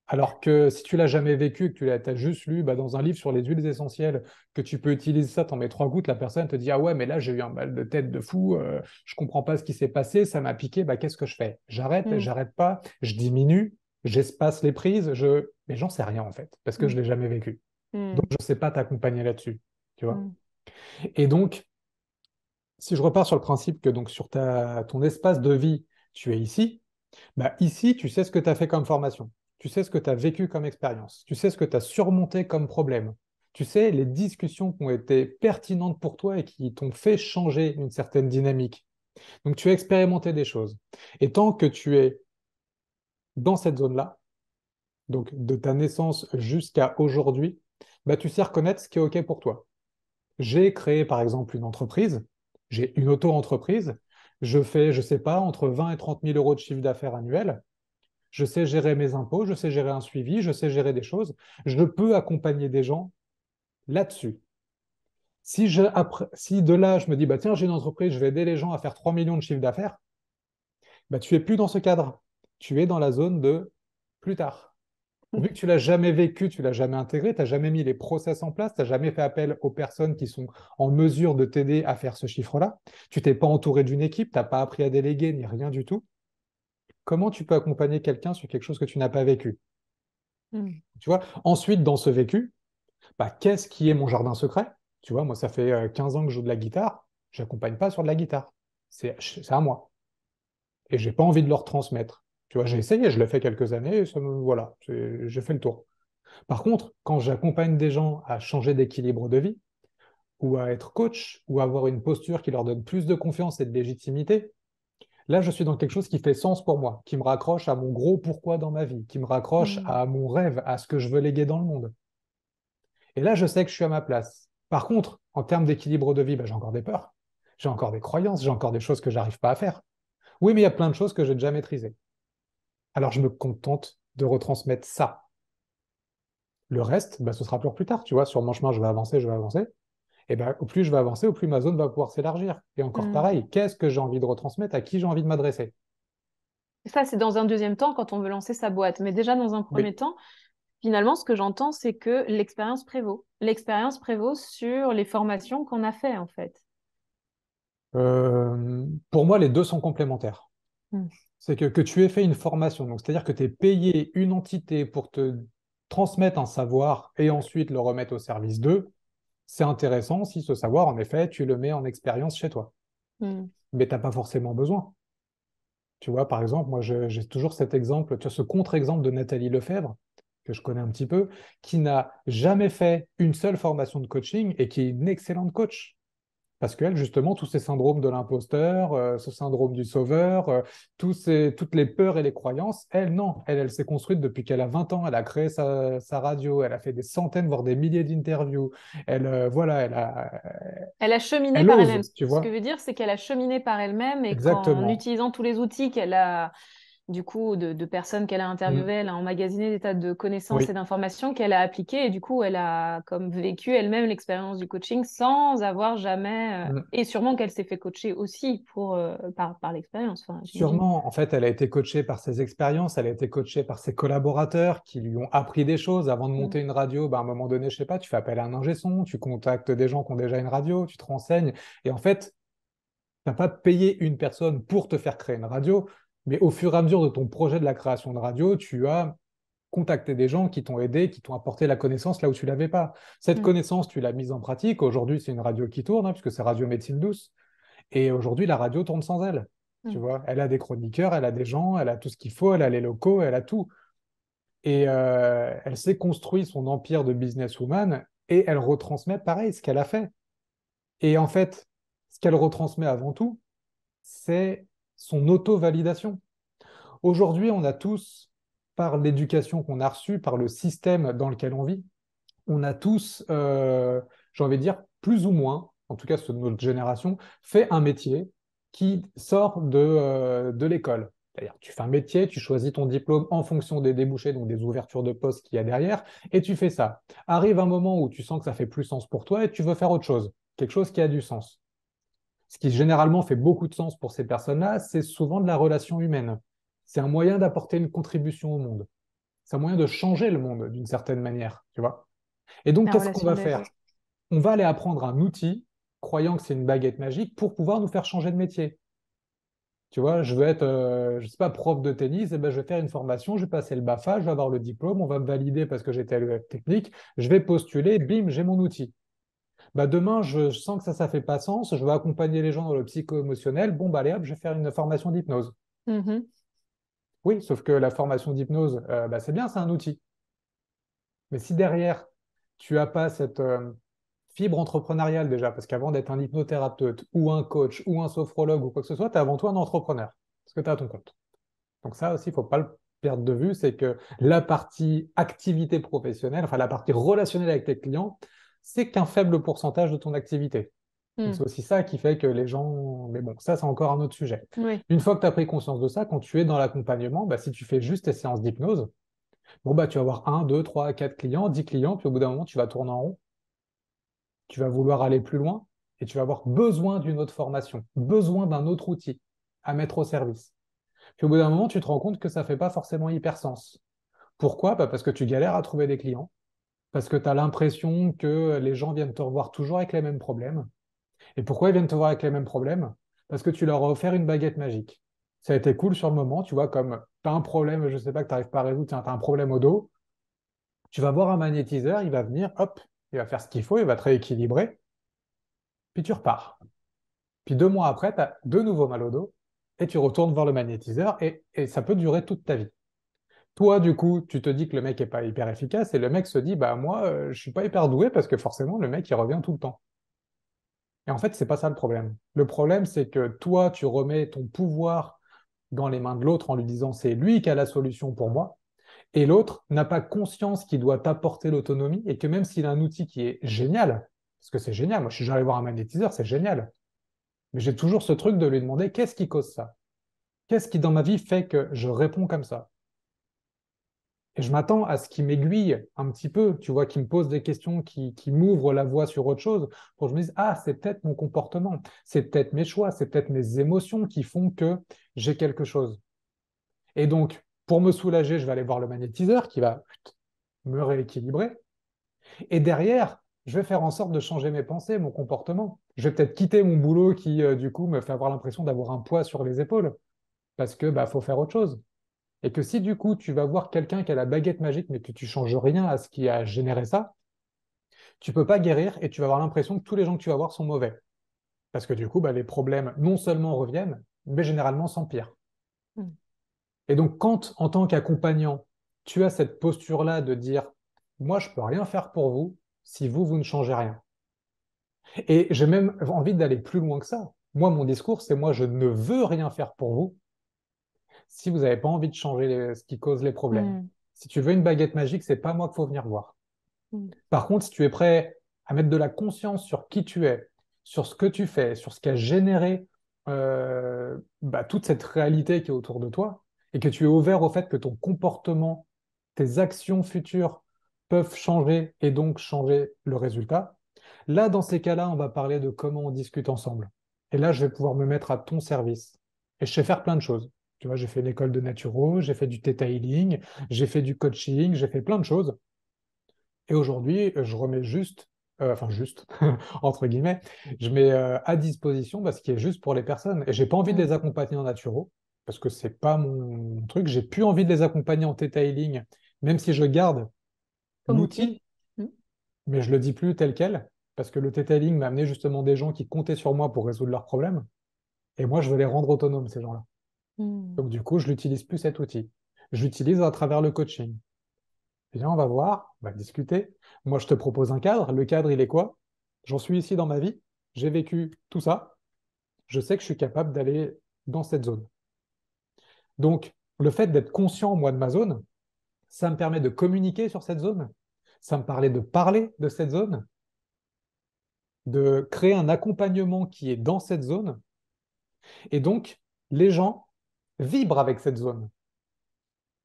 Alors que si tu l'as jamais vécu, que tu as juste lu bah, dans un livre sur les huiles essentielles, que tu peux utiliser ça, t'en mets 3 gouttes, la personne te dit, ah ouais, mais là, j'ai eu un mal de tête de fou, je comprends pas ce qui s'est passé, ça m'a piqué, bah, qu'est-ce que je fais? J'arrête, Mm. j'arrête pas, je diminue, j'espace les prises, mais j'en sais rien en fait, parce que je Mm. l'ai jamais vécu. Donc, Mm. je sais pas t'accompagner là-dessus, tu vois. Mm. Et donc, si je repars sur le principe que donc sur ton espace de vie, tu es ici, bah ici, tu sais ce que tu as fait comme formation, tu sais ce que tu as vécu comme expérience, tu sais ce que tu as surmonté comme problème, tu sais les discussions qui ont été pertinentes pour toi et qui t'ont fait changer une certaine dynamique. Donc tu as expérimenté des choses. Et tant que tu es dans cette zone-là, donc de ta naissance jusqu'à aujourd'hui, bah, tu sais reconnaître ce qui est OK pour toi. J'ai créé par exemple une entreprise, j'ai une auto-entreprise, je fais, je sais pas, entre 20 et 30 000 euros de chiffre d'affaires annuel, je sais gérer mes impôts, je sais gérer un suivi, je sais gérer des choses, je peux accompagner des gens là-dessus. Si de là, je me dis, bah, tiens, j'ai une entreprise, je vais aider les gens à faire 3 millions de chiffre d'affaires, bah, tu es plus dans ce cadre. Tu es dans la zone de plus tard. Vu que tu l'as jamais vécu, tu l'as jamais intégré, tu n'as jamais mis les process en place, tu n'as jamais fait appel aux personnes qui sont en mesure de t'aider à faire ce chiffre-là, tu t'es pas entouré d'une équipe, tu n'as pas appris à déléguer ni rien du tout. Comment tu peux accompagner quelqu'un sur quelque chose que tu n'as pas vécu? Mm. Tu vois? Ensuite, dans ce vécu, bah, qu'est-ce qui est mon jardin secret? Tu vois, moi, ça fait 15 ans que je joue de la guitare, j'accompagne pas sur de la guitare. C'est à moi. Et j'ai pas envie de leur transmettre. Tu vois, j'ai essayé, je l'ai fait quelques années, et voilà, j'ai fait le tour. Par contre, quand j'accompagne des gens à changer d'équilibre de vie, ou à être coach, ou à avoir une posture qui leur donne plus de confiance et de légitimité, là, je suis dans quelque chose qui fait sens pour moi, qui me raccroche à mon gros pourquoi dans ma vie, qui me raccroche Mm. à mon rêve, à ce que je veux léguer dans le monde. Et là, je sais que je suis à ma place. Par contre, en termes d'équilibre de vie, bah, j'ai encore des peurs, j'ai encore des croyances, j'ai encore des choses que j'arrive pas à faire. Oui, mais il y a plein de choses que j'ai déjà maîtrisées. Alors, je me contente de retransmettre ça. Le reste, bah, ce sera pour plus tard. Tu vois, sur mon chemin, je vais avancer, je vais avancer. Et ben, au plus je vais avancer, au plus ma zone va pouvoir s'élargir. Et encore Mm. pareil, qu'est-ce que j'ai envie de retransmettre, à qui j'ai envie de m'adresser? Ça, c'est dans un deuxième temps quand on veut lancer sa boîte. Mais déjà, dans un premier Oui. temps, finalement, ce que j'entends, c'est que l'expérience prévaut. L'expérience prévaut sur les formations qu'on a fait, en fait. Pour moi, les deux sont complémentaires. Mm. C'est que tu aies fait une formation, donc c'est-à-dire que tu aies payé une entité pour te transmettre un savoir et ensuite le remettre au service d'eux, c'est intéressant si ce savoir, en effet, tu le mets en expérience chez toi. Mm. Mais tu n'as pas forcément besoin. Tu vois, par exemple, moi, j'ai toujours cet exemple, tu as ce contre-exemple de Nathalie Lefebvre, que je connais un petit peu, qui n'a jamais fait une seule formation de coaching et qui est une excellente coach. Parce qu'elle, justement, tous ces syndromes de l'imposteur, ce syndrome du sauveur, toutes les peurs et les croyances, elle, non. Elle s'est construite depuis qu'elle a 20 ans. Elle a créé sa radio, elle a fait des centaines, voire des milliers d'interviews. Voilà, Elle a cheminé elle par elle-même. ose, tu Ce que vois. veut dire, c'est qu'elle a cheminé par elle-même et qu'en Exactement. utilisant tous les outils qu'elle a, du coup, de personnes qu'elle a Mm. interviewées, elle a emmagasiné des tas de connaissances et Oui. d'informations qu'elle a appliquées et du coup, elle a comme vécu elle-même l'expérience du coaching sans avoir jamais, Mm. et sûrement qu'elle s'est fait coacher aussi par l'expérience, enfin, j'imagine. Sûrement, en fait, elle a été coachée par ses expériences, elle a été coachée par ses collaborateurs qui lui ont appris des choses. Avant de Mm. monter une radio, bah, à un moment donné, je sais pas, tu fais appel à un ingé son, tu contactes des gens qui ont déjà une radio, tu te renseignes. Et en fait, tu n'as pas payé une personne pour te faire créer une radio, mais au fur et à mesure de ton projet de la création de radio, tu as contacté des gens qui t'ont aidé, qui t'ont apporté la connaissance là où tu l'avais pas. Cette Mm. connaissance, tu l'as mise en pratique. Aujourd'hui, c'est une radio qui tourne, hein, puisque c'est Radio Médecine Douce. Et aujourd'hui, la radio tourne sans elle. Tu Mm. vois, elle a des chroniqueurs, elle a des gens, elle a tout ce qu'il faut, elle a les locaux, elle a tout. Et elle s'est construit son empire de businesswoman et elle retransmet pareil ce qu'elle a fait. Et en fait, ce qu'elle retransmet avant tout, c'est son auto-validation. Aujourd'hui, on a tous, par l'éducation qu'on a reçue, par le système dans lequel on vit, on a tous, j'ai envie de dire, plus ou moins, en tout cas sur notre génération, fait un métier qui sort de l'école. C'est-à-dire, tu fais un métier, tu choisis ton diplôme en fonction des débouchés, donc des ouvertures de postes qu'il y a derrière, et tu fais ça. Arrive un moment où tu sens que ça fait plus sens pour toi et tu veux faire autre chose, quelque chose qui a du sens. Ce qui généralement fait beaucoup de sens pour ces personnes-là, c'est souvent de la relation humaine. C'est un moyen d'apporter une contribution au monde. C'est un moyen de changer le monde d'une certaine manière, tu vois. Et donc, La qu'est-ce qu'on relation va d'aide. faire? On va aller apprendre un outil, croyant que c'est une baguette magique, pour pouvoir nous faire changer de métier. Tu vois, je veux être, je sais pas, prof de tennis, et ben, je vais faire une formation, je vais passer le BAFA, je vais avoir le diplôme, on va me valider parce que j'ai telle technique, je vais postuler, bim, j'ai mon outil. Bah demain, je sens que ça fait pas sens, je vais accompagner les gens dans le psycho-émotionnel, bon, bah allez hop, je vais faire une formation d'hypnose. Mhm. Oui, sauf que la formation d'hypnose, bah, c'est bien, c'est un outil. Mais si derrière, tu n'as pas cette fibre entrepreneuriale déjà, parce qu'avant d'être un hypnothérapeute ou un coach ou un sophrologue ou quoi que ce soit, tu es avant tout un entrepreneur, parce que tu es à ton compte. Donc ça aussi, il ne faut pas le perdre de vue, c'est que la partie activité professionnelle, enfin la partie relationnelle avec tes clients, c'est qu'un faible pourcentage de ton activité. Donc c'est Mm. aussi ça qui fait que les gens... Mais bon, ça c'est encore un autre sujet. Oui. Une fois que tu as pris conscience de ça, quand tu es dans l'accompagnement, bah, si tu fais juste tes séances d'hypnose, bon, bah, tu vas avoir un, 2, 3, 4 clients, 10 clients, puis au bout d'un moment, tu vas tourner en rond, tu vas vouloir aller plus loin et tu vas avoir besoin d'une autre formation, besoin d'un autre outil à mettre au service. Puis au bout d'un moment, tu te rends compte que ça ne fait pas forcément hyper sens. Pourquoi? Bah, parce que tu galères à trouver des clients, parce que tu as l'impression que les gens viennent te revoir toujours avec les mêmes problèmes. Et pourquoi ils viennent te voir avec les mêmes problèmes? Parce que tu leur as offert une baguette magique. Ça a été cool sur le moment, tu vois, comme tu as un problème, je ne sais pas, que tu n'arrives pas à résoudre, tu as un problème au dos, tu vas voir un magnétiseur, il va venir, hop, il va faire ce qu'il faut, il va te rééquilibrer, puis tu repars. Puis 2 mois après, tu as de nouveau mal au dos, et tu retournes voir le magnétiseur, et ça peut durer toute ta vie. Toi, du coup, tu te dis que le mec est pas hyper efficace, et le mec se dit, bah moi, je suis pas hyper doué, parce que forcément, le mec, il revient tout le temps. Et en fait, c'est pas ça le problème. Le problème, c'est que toi, tu remets ton pouvoir dans les mains de l'autre en lui disant, c'est lui qui a la solution pour moi, et l'autre n'a pas conscience qu'il doit t'apporter l'autonomie et que même s'il a un outil qui est génial, parce que c'est génial, moi je suis jamais allé voir un magnétiseur, c'est génial, mais j'ai toujours ce truc de lui demander qu'est-ce qui cause ça? Qu'est-ce qui dans ma vie fait que je réponds comme ça? Et je m'attends à ce qu'il m'aiguille un petit peu, tu vois, qu'il me pose des questions, qui m'ouvrent la voie sur autre chose, pour que je me dise, ah, c'est peut-être mon comportement, c'est peut-être mes choix, c'est peut-être mes émotions qui font que j'ai quelque chose. Et donc, pour me soulager, je vais aller voir le magnétiseur qui va me rééquilibrer. Et derrière, je vais faire en sorte de changer mes pensées, mon comportement. Je vais peut-être quitter mon boulot qui, du coup, me fait avoir l'impression d'avoir un poids sur les épaules parce que bah, faut faire autre chose. Et que si, du coup, tu vas voir quelqu'un qui a la baguette magique, mais que tu changes rien à ce qui a généré ça, tu peux pas guérir et tu vas avoir l'impression que tous les gens que tu vas voir sont mauvais. Parce que, du coup, bah, les problèmes non seulement reviennent, mais généralement s'empirent. Mm. Et donc, quand, en tant qu'accompagnant, tu as cette posture-là de dire, moi, je peux rien faire pour vous si vous, vous ne changez rien. Et j'ai même envie d'aller plus loin que ça. Moi, mon discours, c'est moi, je ne veux rien faire pour vous si vous n'avez pas envie de changer ce qui cause les problèmes. Mm. Si tu veux une baguette magique, c'est pas moi qu'il faut venir voir. Mm. Par contre, si tu es prêt à mettre de la conscience sur qui tu es, sur ce que tu fais, sur ce qui a généré toute cette réalité qui est autour de toi, et que tu es ouvert au fait que ton comportement, tes actions futures peuvent changer et donc changer le résultat, là, dans ces cas-là, on va parler de comment on discute ensemble. Et là, je vais pouvoir me mettre à ton service. Et je sais faire plein de choses. Tu vois, j'ai fait l'école de naturo, j'ai fait du theta healing, j'ai fait du coaching, j'ai fait plein de choses. Et aujourd'hui, je remets juste, enfin juste, entre guillemets, je mets à disposition ce qui est juste pour les personnes. Et j'ai pas envie de Mm. les accompagner en naturo, parce que c'est pas mon truc. J'ai plus envie de les accompagner en theta healing, même si je garde Comme outil. l'outil, Mm. mais je le dis plus tel quel, parce que le theta healing m'a amené justement des gens qui comptaient sur moi pour résoudre leurs problèmes. Et moi, je veux les rendre autonomes, ces gens-là. Mm. Donc du coup, je l'utilise plus cet outil. Je l'utilise à travers le coaching. Viens, on va voir, on va discuter. Moi, je te propose un cadre. Le cadre, il est quoi? J'en suis ici dans ma vie. J'ai vécu tout ça. Je sais que je suis capable d'aller dans cette zone. Donc, le fait d'être conscient, moi, de ma zone, ça me permet de communiquer sur cette zone. Ça me permet de parler de cette zone, de créer un accompagnement qui est dans cette zone. Et donc, les gens vibrent avec cette zone.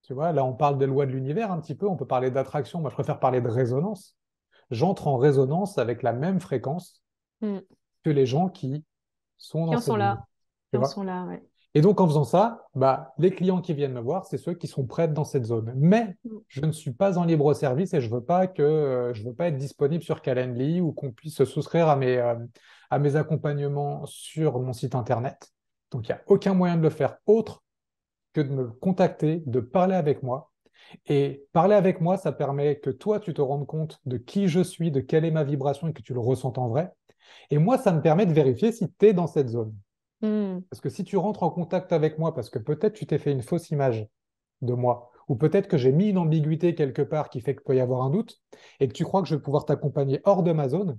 Tu vois, là, on parle des lois de l'univers un petit peu. On peut parler d'attraction. Moi, je préfère parler de résonance. J'entre en résonance avec la même fréquence Mm. que les gens qui sont Qui dans en sont cette zone. là. Tu Qui en vois? sont là, ouais. Et donc, en faisant ça, les clients qui viennent me voir, c'est ceux qui sont prêts dans cette zone. Mais Mm. je ne suis pas en libre service et je veux pas être disponible sur Calendly ou qu'on puisse se soustraire à mes accompagnements sur mon site internet. Donc, il n'y a aucun moyen de le faire autre que de me contacter, de parler avec moi. Et parler avec moi, ça permet que toi, tu te rendes compte de qui je suis, de quelle est ma vibration et que tu le ressentes en vrai. Et moi, ça me permet de vérifier si tu es dans cette zone. Mm. Parce que si tu rentres en contact avec moi, parce que peut-être tu t'es fait une fausse image de moi, ou peut-être que j'ai mis une ambiguïté quelque part qui fait qu'il peut y avoir un doute, et que tu crois que je vais pouvoir t'accompagner hors de ma zone,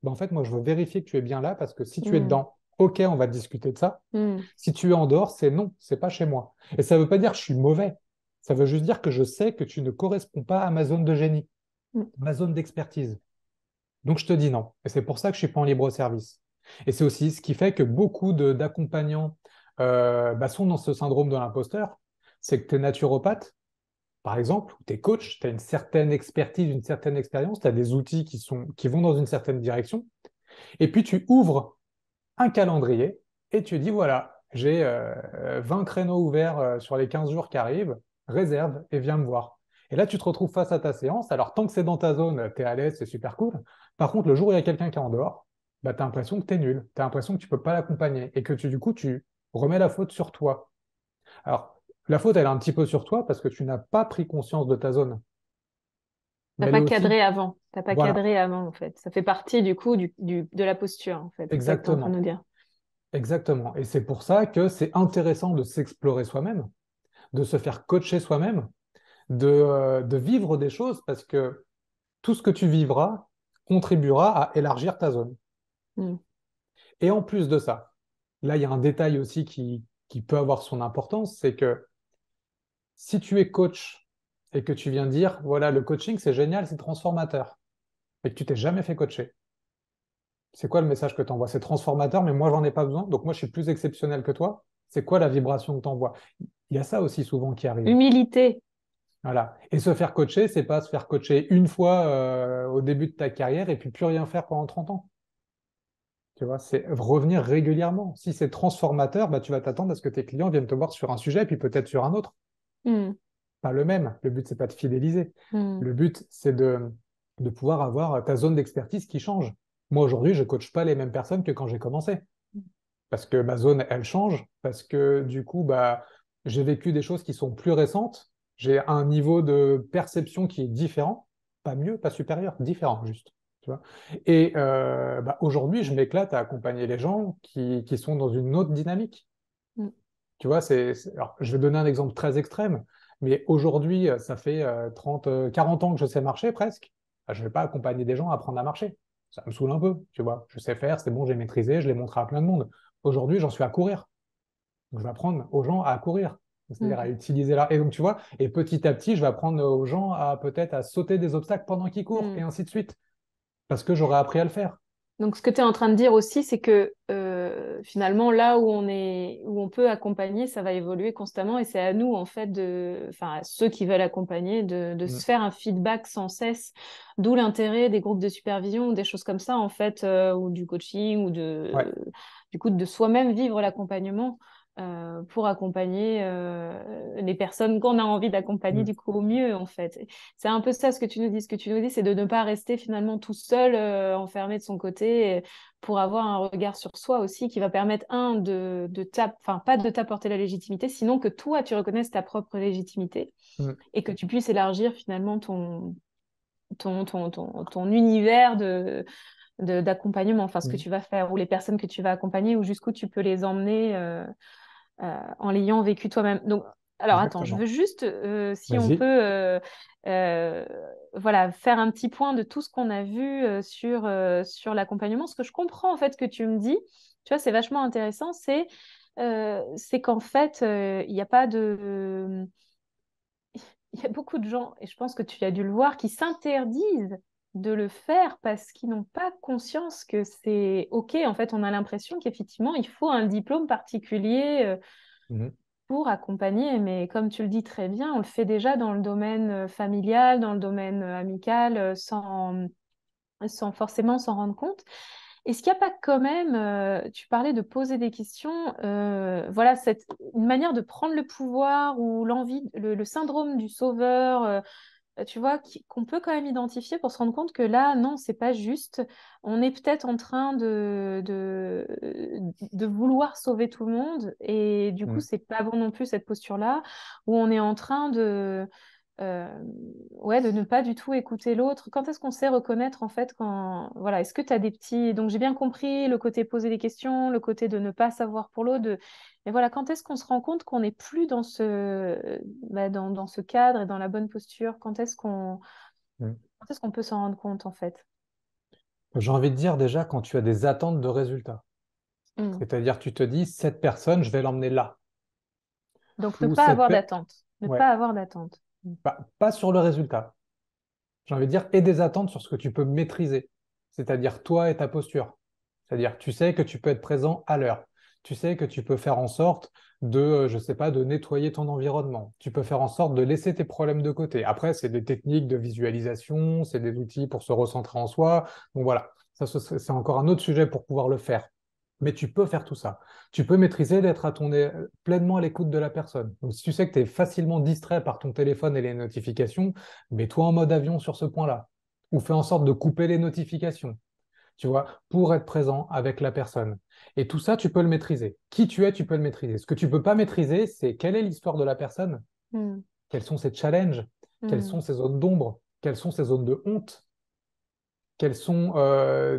en fait, moi, je veux vérifier que tu es bien là, parce que si tu es Mm. dedans, OK, on va discuter de ça. Mm. Si tu es en dehors, c'est non, c'est pas chez moi. Et ça ne veut pas dire que je suis mauvais. Ça veut juste dire que je sais que tu ne corresponds pas à ma zone de génie, Mm. ma zone d'expertise. Donc je te dis non. Et c'est pour ça que je ne suis pas en libre service. Et c'est aussi ce qui fait que beaucoup d'accompagnants sont dans ce syndrome de l'imposteur. C'est que tu es naturopathe, par exemple, ou tu es coach, tu as une certaine expertise, une certaine expérience, tu as des outils qui vont dans une certaine direction. Et puis tu ouvres un calendrier et tu dis voilà, j'ai 20 créneaux ouverts sur les 15 jours qui arrivent, réserve et viens me voir. Et là, tu te retrouves face à ta séance. Alors, tant que c'est dans ta zone, tu es à l'aise, c'est super cool. Par contre, le jour où il y a quelqu'un qui est en dehors, tu as l'impression que tu es nul, tu as l'impression que tu ne peux pas l'accompagner et que du coup, tu remets la faute sur toi. Alors, la faute, elle est un petit peu sur toi parce que tu n'as pas pris conscience de ta zone. T'as Mais elle est pas aussi, cadré avant. T'as pas voilà, cadré avant, en fait. Ça fait partie, du coup, de la posture, en fait. C'est ça que tu es en train de nous exactement. dire. Exactement. Et c'est pour ça que c'est intéressant de s'explorer soi-même, de se faire coacher soi-même, de vivre des choses parce que tout ce que tu vivras contribuera à élargir ta zone. Mm. Et en plus de ça, là, il y a un détail aussi qui peut avoir son importance, c'est que si tu es coach et que tu viens dire, voilà, le coaching, c'est génial, c'est transformateur, et que tu t'es jamais fait coacher, c'est quoi le message que tu envoies? C'est transformateur, mais moi, j'en ai pas besoin, donc moi, je suis plus exceptionnel que toi. C'est quoi la vibration que tu envoies? Il y a ça aussi souvent qui arrive. Humilité. Voilà. Et se faire coacher, c'est pas se faire coacher une fois au début de ta carrière et puis plus rien faire pendant 30 ans. Tu vois, c'est revenir régulièrement. Si c'est transformateur, tu vas t'attendre à ce que tes clients viennent te voir sur un sujet, puis peut-être sur un autre. Mm. Pas le même. Le but, c'est pas de fidéliser. Mm. Le but, c'est de pouvoir avoir ta zone d'expertise qui change. Moi, aujourd'hui, je ne coach pas les mêmes personnes que quand j'ai commencé. Parce que ma zone, elle change. Parce que du coup, j'ai vécu des choses qui sont plus récentes. J'ai un niveau de perception qui est différent. Pas mieux, pas supérieur, différent, juste. Tu vois. Et aujourd'hui, je m'éclate à accompagner les gens qui sont dans une autre dynamique. Mm. Tu vois, alors, je vais donner un exemple très extrême, mais aujourd'hui, ça fait 30, 40 ans que je sais marcher presque. Je ne vais pas accompagner des gens à apprendre à marcher. Ça me saoule un peu, tu vois. Je sais faire, c'est bon, j'ai maîtrisé, je l'ai montré à plein de monde. Aujourd'hui, j'en suis à courir. Donc, je vais apprendre aux gens à courir, c'est-à-dire à Mm. utiliser la... Et donc, tu vois, et petit à petit, je vais apprendre aux gens à peut-être à sauter des obstacles pendant qu'ils courent, et Mm. ainsi de suite, parce que j'aurai appris à le faire. Donc, ce que tu es en train de dire aussi, c'est que finalement, là où on peut accompagner, ça va évoluer constamment et c'est à nous, en fait, enfin, à ceux qui veulent accompagner, de Mm, se faire un feedback sans cesse. D'où l'intérêt des groupes de supervision ou des choses comme ça, en fait, ou du coaching ou ouais. du coup, de soi-même vivre l'accompagnement. Pour accompagner les personnes qu'on a envie d'accompagner Mm, du coup au mieux en fait. C'est un peu ça ce que tu nous dis. Ce que tu nous dis, c'est de ne pas rester finalement tout seul, enfermé de son côté, pour avoir un regard sur soi aussi qui va permettre, enfin, pas de t'apporter la légitimité, sinon que toi, tu reconnaisses ta propre légitimité mm, et que tu puisses élargir finalement ton univers d'accompagnement, enfin, ce que mm. tu vas faire, ou les personnes que tu vas accompagner, ou jusqu'où tu peux les emmener en l'ayant vécu toi-même. Donc, alors attends, je veux Exactement. juste, si on peut, Vas-y. euh, voilà, faire un petit point de tout ce qu'on a vu sur l'accompagnement. Ce que je comprends en fait que tu me dis, tu vois, c'est vachement intéressant, c'est qu'en fait, il n'y a pas de... Il y a beaucoup de gens, et je pense que tu as dû le voir, qui s'interdisent de le faire parce qu'ils n'ont pas conscience que c'est OK. En fait, on a l'impression qu'effectivement, il faut un diplôme particulier Mhm, pour accompagner, mais comme tu le dis très bien, on le fait déjà dans le domaine familial, dans le domaine amical, sans forcément s'en rendre compte. Est-ce qu'il n'y a pas quand même, tu parlais de poser des questions, voilà, une manière de prendre le pouvoir ou l'envie, le syndrome du sauveur, tu vois, qu'on peut quand même identifier pour se rendre compte que là, non, c'est pas juste. On est peut-être en train de vouloir sauver tout le monde et du coup, mhm, c'est pas bon non plus cette posture-là où on est en train euh, ouais, de ne pas du tout écouter l'autre. Quand est-ce qu'on sait reconnaître en fait quand... Voilà, est-ce que tu as des petits... Donc j'ai bien compris le côté poser des questions, le côté de ne pas savoir pour l'autre. Mais voilà, quand est-ce qu'on se rend compte qu'on n'est plus dans ce cadre et dans la bonne posture? mhm. Quand est-ce qu'on peut s'en rendre compte en fait? J'ai envie de dire déjà quand tu as des attentes de résultats. Mm. C'est-à-dire, tu te dis, cette personne, je vais l'emmener là. Donc ne Ou pas cette avoir per- d'attente. Ne ouais, pas avoir d'attente. Mm. pas sur le résultat. J'ai envie de dire, et des attentes sur ce que tu peux maîtriser. C'est-à-dire toi et ta posture. C'est-à-dire, tu sais que tu peux être présent à l'heure. Tu sais que tu peux faire en sorte de, je sais pas, de nettoyer ton environnement. Tu peux faire en sorte de laisser tes problèmes de côté. Après, c'est des techniques de visualisation, c'est des outils pour se recentrer en soi. Donc voilà, ça, c'est encore un autre sujet pour pouvoir le faire. Mais tu peux faire tout ça. Tu peux maîtriser d'être pleinement à l'écoute de la personne. Donc, si tu sais que tu es facilement distrait par ton téléphone et les notifications, mets-toi en mode avion sur ce point-là. Ou fais en sorte de couper les notifications, tu vois, pour être présent avec la personne. Et tout ça, tu peux le maîtriser. Qui tu es, tu peux le maîtriser. Ce que tu peux pas maîtriser, c'est quelle est l'histoire de la personne, Mm. quels sont ses challenges, quelles sont Mm. ses zones d'ombre, quelles sont ses zones de honte, quelles sont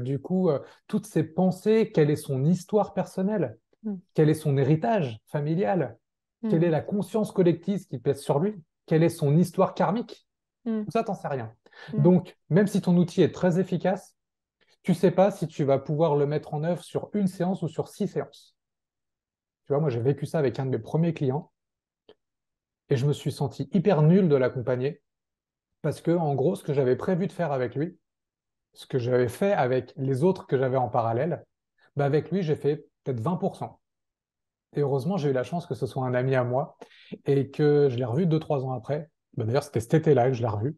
du coup toutes ses pensées, quelle est son histoire personnelle, Mm. quel est son héritage familial, quelle est Mm. la conscience collective qui pèse sur lui, quelle est son histoire karmique. Mm. Tout ça, t'en sais rien. Mm. Donc, même si ton outil est très efficace, tu sais pas si tu vas pouvoir le mettre en œuvre sur une séance ou sur 6 séances. Tu vois, moi, j'ai vécu ça avec un de mes premiers clients et je me suis senti hyper nul de l'accompagner parce que, en gros, ce que j'avais prévu de faire avec lui, ce que j'avais fait avec les autres que j'avais en parallèle, bah avec lui, j'ai fait peut-être 20%. Et heureusement, j'ai eu la chance que ce soit un ami à moi et que je l'ai revu 2, 3 ans après. Bah, d'ailleurs, c'était cet été-là que je l'ai revu.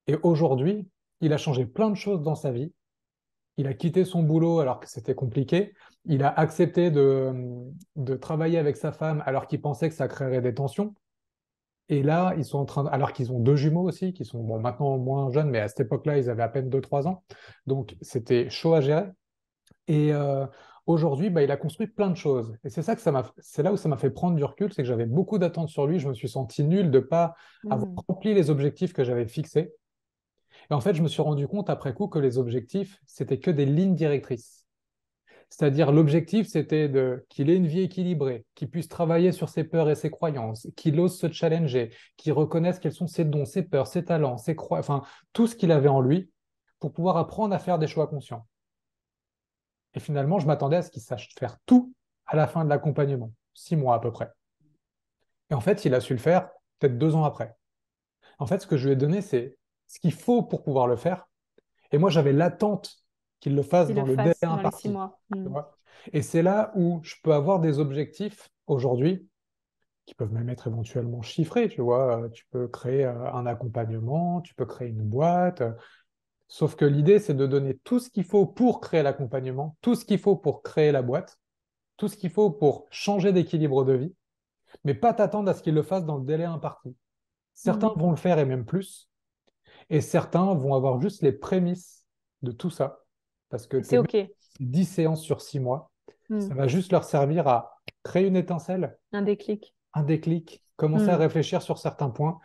Et aujourd'hui, il a changé plein de choses dans sa vie. Il a quitté son boulot alors que c'était compliqué. Il a accepté de travailler avec sa femme alors qu'il pensait que ça créerait des tensions. Et là, ils sont en train, alors qu'ils ont deux jumeaux aussi, qui sont bon, maintenant moins jeunes, mais à cette époque-là, ils avaient à peine 2, 3 ans. Donc, c'était chaud à gérer. Et aujourd'hui, bah, il a construit plein de choses. Et c'est ça que c'est là où ça m'a fait prendre du recul, c'est que j'avais beaucoup d'attentes sur lui. Je me suis senti nul de ne pas avoir Mm. rempli les objectifs que j'avais fixés. Et en fait, je me suis rendu compte après coup que les objectifs, c'était que des lignes directrices. C'est-à-dire, l'objectif, c'était qu'il ait une vie équilibrée, qu'il puisse travailler sur ses peurs et ses croyances, qu'il ose se challenger, qu'il reconnaisse quels sont ses dons, ses peurs, ses talents, enfin, tout ce qu'il avait en lui pour pouvoir apprendre à faire des choix conscients. Et finalement, je m'attendais à ce qu'il sache faire tout à la fin de l'accompagnement, 6 mois à peu près. Et en fait, il a su le faire peut-être 2 ans après. En fait, ce que je lui ai donné, c'est ce qu'il faut pour pouvoir le faire. Et moi, j'avais l'attente qu'il le fasse Qu'ils dans le le délai fassent dans les six imparti. mois. Tu vois. Et c'est là où je peux avoir des objectifs aujourd'hui qui peuvent même être éventuellement chiffrés. Tu vois. Tu peux créer un accompagnement, tu peux créer une boîte. Sauf que l'idée, c'est de donner tout ce qu'il faut pour créer l'accompagnement, tout ce qu'il faut pour créer la boîte, tout ce qu'il faut pour changer d'équilibre de vie, mais pas t'attendre à ce qu'il le fasse dans le délai imparti. Certains Mm. vont le faire et même plus, et certains vont avoir juste les prémices de tout ça, parce que Et c'est tes OK. 10 séances sur 6 mois, ça Mm. va juste leur servir à créer une étincelle, Un déclic. un déclic, commencer à Mm. réfléchir sur certains points.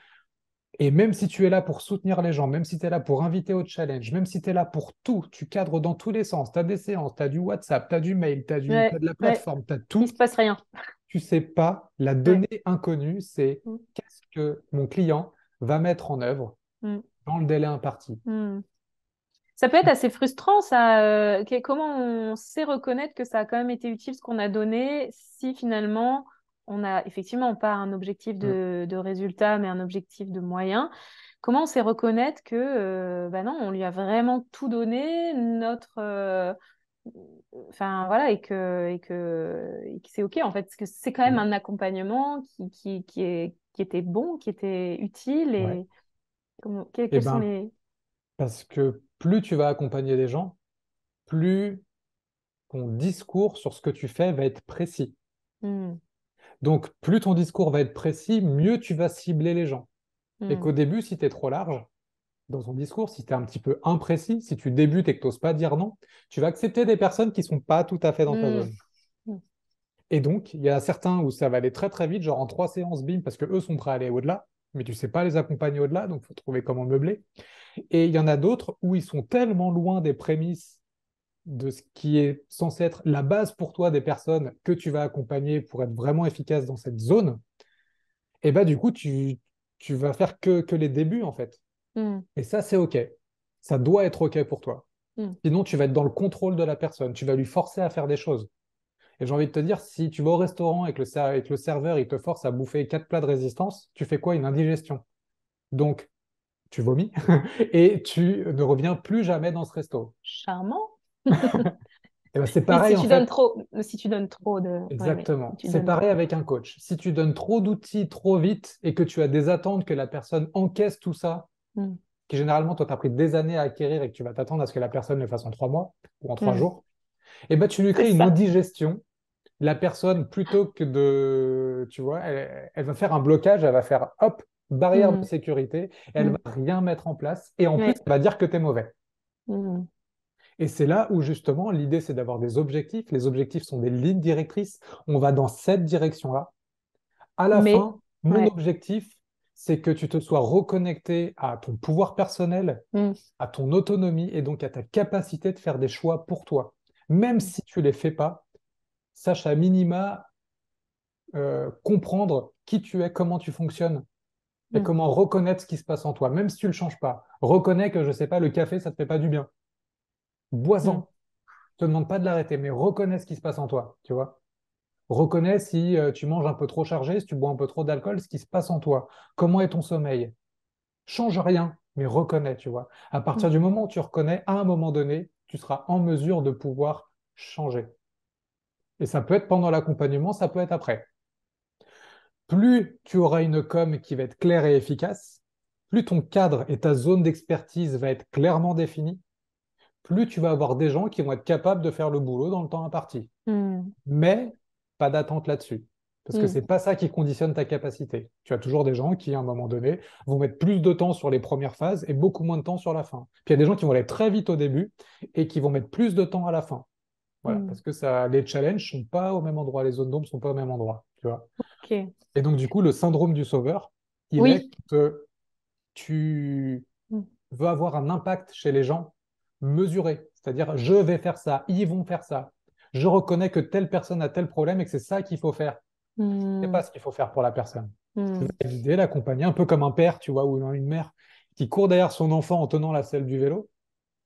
Et même si tu es là pour soutenir les gens, même si tu es là pour inviter au challenge, même si tu es là pour tout, tu cadres dans tous les sens, tu as des séances, tu as du WhatsApp, tu as du mail, t'as Ouais, de la ouais. plateforme, tu as Il tout, se passe rien. tu sais pas, la Ouais. donnée inconnue, c'est Mm. qu'est-ce que mon client va mettre en œuvre Mm. dans le délai imparti. Mm. Ça peut être assez frustrant, ça. Comment on sait reconnaître que ça a quand même été utile ce qu'on a donné si finalement on a effectivement pas un objectif Mm. de résultat, mais un objectif de moyens. Comment on sait reconnaître que bah non, on lui a vraiment tout donné, enfin voilà, et que c'est OK en fait, parce que c'est quand même Mm. un accompagnement qui était bon, qui était utile Ouais. et Eh quels sont ben, les. parce que plus tu vas accompagner les gens, plus ton discours sur ce que tu fais va être précis. Hmm, Donc, plus ton discours va être précis, mieux tu vas cibler les gens. Et hmm, qu'au début, si tu es trop large dans ton discours, si tu es un petit peu imprécis, si tu débutes et que tu n'oses pas dire non, tu vas accepter des personnes qui ne sont pas tout à fait dans ta hmm, zone. hmm. Et donc, il y a certains où ça va aller très très vite, genre en 3 séances, bim, parce que eux sont prêts à aller au-delà, mais tu ne sais pas les accompagner au-delà, donc il faut trouver comment meubler. Et il y en a d'autres où ils sont tellement loin des prémices de ce qui est censé être la base pour toi des personnes que tu vas accompagner pour être vraiment efficace dans cette zone, et bah du coup, tu vas faire que les débuts en fait. Hmm, Et ça, c'est OK. Ça doit être OK pour toi. hmm. Sinon, tu vas être dans le contrôle de la personne. Tu vas lui forcer à faire des choses. Et j'ai envie de te dire, si tu vas au restaurant et que le serveur il te force à bouffer 4 plats de résistance, tu fais quoi? Une indigestion. Donc, tu vomis et tu ne reviens plus jamais dans ce resto. Charmant. Et ben, c'est Mais pareil en fait. si tu donnes trop de, ouais, ouais, si Exactement. tu C'est donnes pareil trop. avec un coach. Si tu donnes trop d'outils trop vite et que tu as des attentes que la personne encaisse tout ça, Hmm, qui généralement, toi, tu as pris des années à acquérir et que tu vas t'attendre à ce que la personne le fasse en 3 mois ou en trois hmm. jours, et ben, tu lui C'est crées une ça. indigestion. La personne, plutôt que de, tu vois, elle va faire un blocage, elle va faire, hop, barrière de Hmm, sécurité, elle va hmm. rien mettre en place, et en plus, Ouais. elle va dire que tu es mauvais. Hmm, Et c'est là où, justement, l'idée, c'est d'avoir des objectifs. Les objectifs sont des lignes directrices. On va dans cette direction-là. À la mais, fin, mon ouais. objectif, c'est que tu te sois reconnecté à ton pouvoir personnel, Hmm, à ton autonomie et donc à ta capacité de faire des choix pour toi. Même si tu ne les fais pas, sache à minima comprendre qui tu es, comment tu fonctionnes et hmm, comment reconnaître ce qui se passe en toi, même si tu ne le changes pas. Reconnais que, je ne sais pas, le café, ça ne te fait pas du bien. Bois-en. hmm, Ne te demande pas de l'arrêter, mais reconnais ce qui se passe en toi, tu vois. Reconnais si tu manges un peu trop chargé, si tu bois un peu trop d'alcool, ce qui se passe en toi. Comment est ton sommeil? Change rien, mais reconnais, tu vois. À hmm, partir du moment où tu reconnais, à un moment donné, tu seras en mesure de pouvoir changer. Et ça peut être pendant l'accompagnement, ça peut être après. Plus tu auras une com qui va être claire et efficace, plus ton cadre et ta zone d'expertise va être clairement définie, plus tu vas avoir des gens qui vont être capables de faire le boulot dans le temps imparti. hmm, Mais pas d'attente là-dessus. Parce que hmm, c'est pas ça qui conditionne ta capacité. Tu as toujours des gens qui, à un moment donné, vont mettre plus de temps sur les premières phases et beaucoup moins de temps sur la fin. Puis il y a des gens qui vont aller très vite au début et qui vont mettre plus de temps à la fin. Voilà, hmm. parce que ça, les challenges sont pas au même endroit, les zones d'ombre sont pas au même endroit, tu vois. OK. Et donc, du coup, le syndrome du sauveur, il est Oui. que tu Hmm, veux avoir un impact chez les gens mesuré. C'est-à-dire, je vais faire ça, ils vont faire ça. je reconnais que telle personne a tel problème et que c'est ça qu'il faut faire. C'est Hmm. pas ce qu'il faut faire pour la personne. Tu Hmm. vas la guider, l'accompagner, un peu comme un père, tu vois, ou une mère qui court derrière son enfant en tenant la selle du vélo,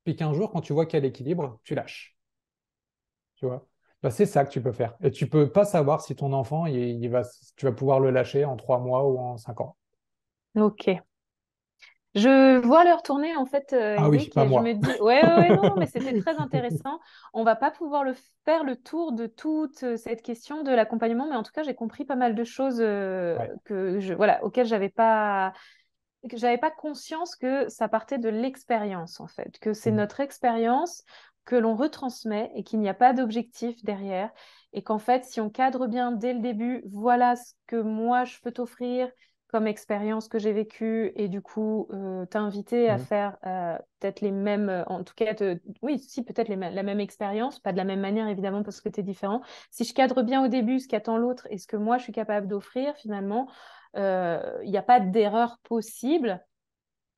puis qu'un jour, quand tu vois qu'elle équilibre, tu lâches, tu vois. Bah, c'est ça que tu peux faire. Et tu peux pas savoir si ton enfant, tu vas pouvoir le lâcher en 3 mois ou en 5 ans. Ok. Je vois leur tourner en fait, Ah oui, Eric, pas et je me moi. dis, ouais, ouais, ouais, non, non, mais c'était très intéressant. On va pas pouvoir faire le tour de toute cette question de l'accompagnement, mais en tout cas, j'ai compris pas mal de choses Ouais. voilà, auxquelles j'avais pas conscience que ça partait de l'expérience en fait, que c'est Mm. notre expérience que l'on retransmet et qu'il n'y a pas d'objectif derrière, et qu'en fait, si on cadre bien dès le début, voilà ce que moi je peux t'offrir comme expérience que j'ai vécue, et du coup t'inviter à Mm. faire peut-être les mêmes, en tout cas, oui, si peut-être la même expérience, pas de la même manière évidemment parce que tu es différent. Si je cadre bien au début ce qu'attend l'autre et ce que moi je suis capable d'offrir, finalement, il n'y a pas d'erreur possible,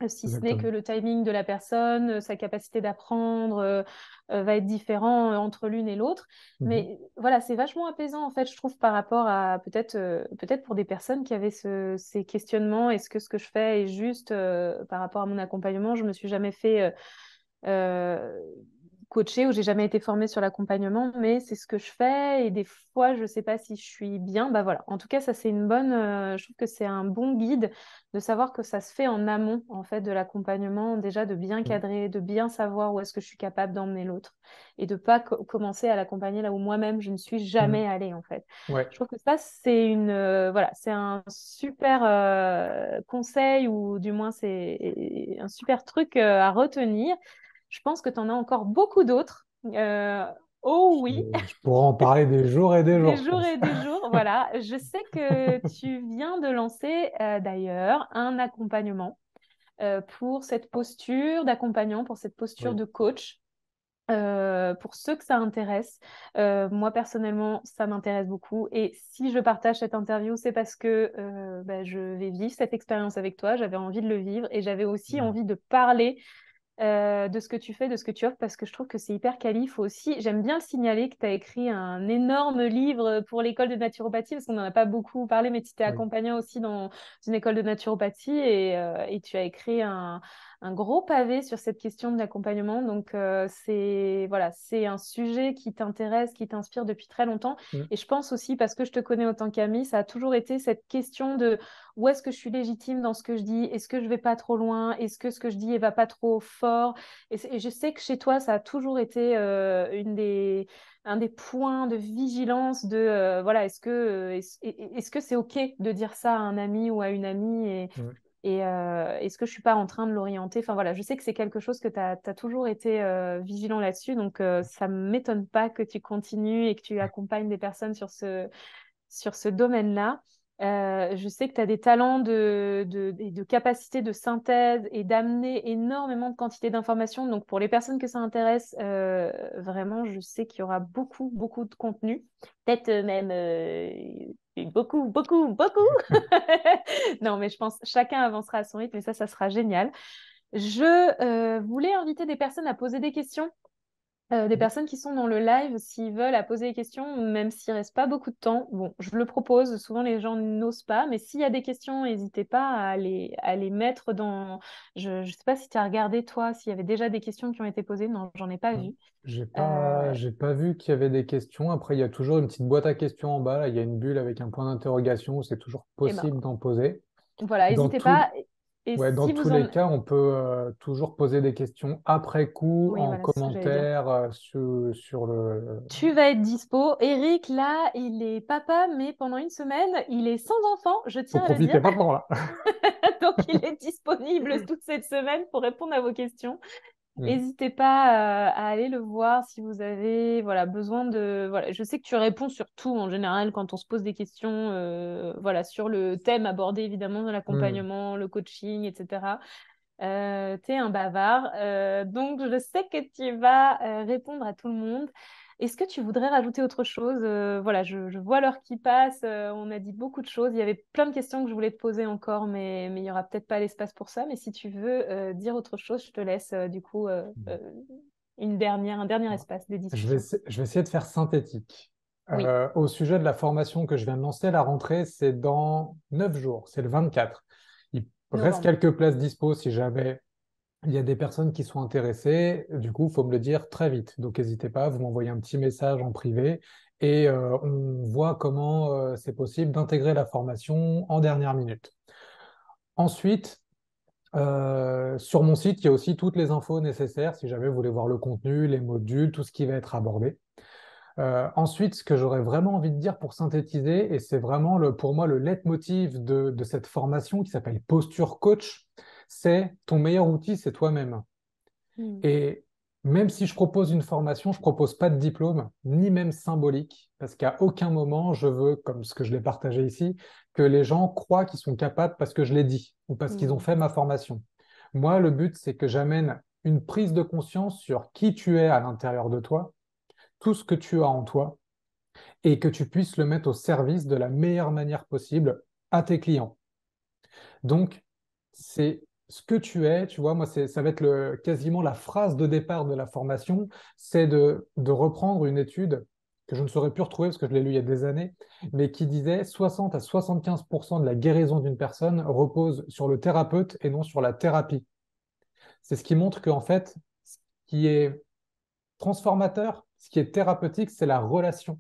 si ce n'est que Exactement. le timing de la personne, sa capacité d'apprendre va être différent entre l'une et l'autre. Mhm. Mais voilà, c'est vachement apaisant en fait, je trouve, par rapport à peut-être pour des personnes qui avaient ces questionnements. Est-ce que ce que je fais est juste par rapport à mon accompagnement? Je me suis jamais fait euh, coachée, où j'ai jamais été formée sur l'accompagnement, mais c'est ce que je fais, et des fois je sais pas si je suis bien. Bah voilà, en tout cas ça c'est une bonne, je trouve que c'est un bon guide de savoir que ça se fait en amont en fait de l'accompagnement, déjà de bien Mm. cadrer, de bien savoir où est-ce que je suis capable d'emmener l'autre, et de pas commencer à l'accompagner là où moi-même je ne suis Mm. jamais allée en fait. Ouais. Je trouve que ça c'est voilà, c'est un super conseil, ou du moins c'est un super truc à retenir. Je pense que tu en as encore beaucoup d'autres. Oh oui, Je pourrais en parler des jours et des des jours, je jours pense. et des jours. Voilà, je sais que tu viens de lancer d'ailleurs un accompagnement pour cette posture d'accompagnant, pour cette posture Oui. de coach. Pour ceux que ça intéresse, moi personnellement, ça m'intéresse beaucoup. Et si je partage cette interview, c'est parce que bah, je vais vivre cette expérience avec toi. J'avais envie de le vivre, et j'avais aussi Mm. envie de parler de ce que tu fais, de ce que tu offres, parce que je trouve que c'est hyper quali. Il faut aussi, j'aime bien le signaler que tu as écrit un énorme livre pour l'école de naturopathie, parce qu'on n'en a pas beaucoup parlé, mais tu t'es Oui. accompagnant aussi dans une école de naturopathie, et tu as écrit un gros pavé sur cette question de l'accompagnement. Donc, voilà, c'est un sujet qui t'intéresse, qui t'inspire depuis très longtemps. Mm. Et je pense aussi, parce que je te connais autant qu'Ami, ça a toujours été cette question de où est-ce que je suis légitime dans ce que je dis? Est-ce que je vais pas trop loin? Est-ce que ce que je dis va pas trop fort? Et je sais que chez toi, ça a toujours été un des points de vigilance de voilà, est-ce que c'est OK de dire ça à un ami ou à une amie? Mm. Et est-ce que je suis pas en train de l'orienter? Enfin voilà, je sais que c'est quelque chose que tu as toujours été vigilant là-dessus, donc ça ne m'étonne pas que tu continues et que tu accompagnes des personnes sur ce domaine-là. Je sais que tu as des talents de capacité de synthèse et d'amener énormément de quantité d'informations. Donc, pour les personnes que ça intéresse, vraiment, je sais qu'il y aura beaucoup, beaucoup de contenu. Peut-être même beaucoup, beaucoup, beaucoup. Non, mais je pense que chacun avancera à son rythme, et ça sera génial. Je voulais inviter des personnes à poser des questions, des Oui. personnes qui sont dans le live, s'ils veulent à poser des questions, même s'il reste pas beaucoup de temps. Bon, je le propose, souvent les gens n'osent pas, mais s'il y a des questions, n'hésitez pas à les mettre dans... Je ne sais pas si tu as regardé, toi, s'il y avait déjà des questions qui ont été posées. Non, j'en ai pas Mm. vu. Pas, j'ai pas vu qu'il y avait des questions. Après, il y a toujours une petite boîte à questions en bas. Là, il y a une bulle avec un point d'interrogation où c'est toujours Eh ben, possible d'en poser. voilà, Dans n'hésitez tout, pas. Et ouais, dans si tous vous en... les cas, on peut toujours poser des questions après coup, Oui, en voilà, c'est ce que j'allais dire. commentaire, sur le... Tu vas être dispo. Eric, là, il est papa, mais pendant une semaine, il est sans enfant, je Faut tiens à le dire. profiter pas pour là. Donc, il est disponible toute cette semaine pour répondre à vos questions. Mm. N'hésitez pas à aller le voir si vous avez voilà, besoin de... Voilà. Je sais que tu réponds sur tout en général quand on se pose des questions voilà, sur le thème abordé évidemment dans Mm. l'accompagnement, le coaching, etc. Tu es un bavard, donc je sais que tu vas répondre à tout le monde. Est-ce que tu voudrais rajouter autre chose? Voilà, je vois l'heure qui passe, on a dit beaucoup de choses. Il y avait plein de questions que je voulais te poser encore, mais il n'y aura peut-être pas l'espace pour ça. Mais si tu veux dire autre chose, je te laisse du coup. un dernier espace de discussion. Je vais essayer de faire synthétique. Oui, Au sujet de la formation que je viens de lancer, la rentrée, c'est dans 9 jours, c'est le 24. Il reste novembre. quelques places dispo si jamais il y a des personnes qui sont intéressées. Du coup, il faut me le dire très vite. Donc, n'hésitez pas, vous m'envoyez un petit message en privé et on voit comment c'est possible d'intégrer la formation en dernière minute. Ensuite, sur mon site, il y a aussi toutes les infos nécessaires si jamais vous voulez voir le contenu, les modules, tout ce qui va être abordé. Ensuite, ce que j'aurais vraiment envie de dire pour synthétiser, et c'est vraiment pour moi le leitmotiv de cette formation qui s'appelle Posture Coach, c'est ton meilleur outil, c'est toi-même. Mm. Et même si je propose une formation, je propose pas de diplôme, ni même symbolique, parce qu'à aucun moment je veux, comme ce que je l'ai partagé ici, que les gens croient qu'ils sont capables parce que je l'ai dit ou parce qu'ils ont Mm. fait ma formation. Moi, le but, c'est que j'amène une prise de conscience sur qui tu es à l'intérieur de toi, tout ce que tu as en toi, et que tu puisses le mettre au service de la meilleure manière possible à tes clients. Donc, c'est ce que tu es, tu vois, moi, ça va être quasiment la phrase de départ de la formation, c'est de reprendre une étude que je ne saurais plus retrouver parce que je l'ai lu il y a des années, mais qui disait 60 à 75% de la guérison d'une personne repose sur le thérapeute et non sur la thérapie. C'est ce qui montre qu'en fait, ce qui est transformateur, ce qui est thérapeutique, c'est la relation.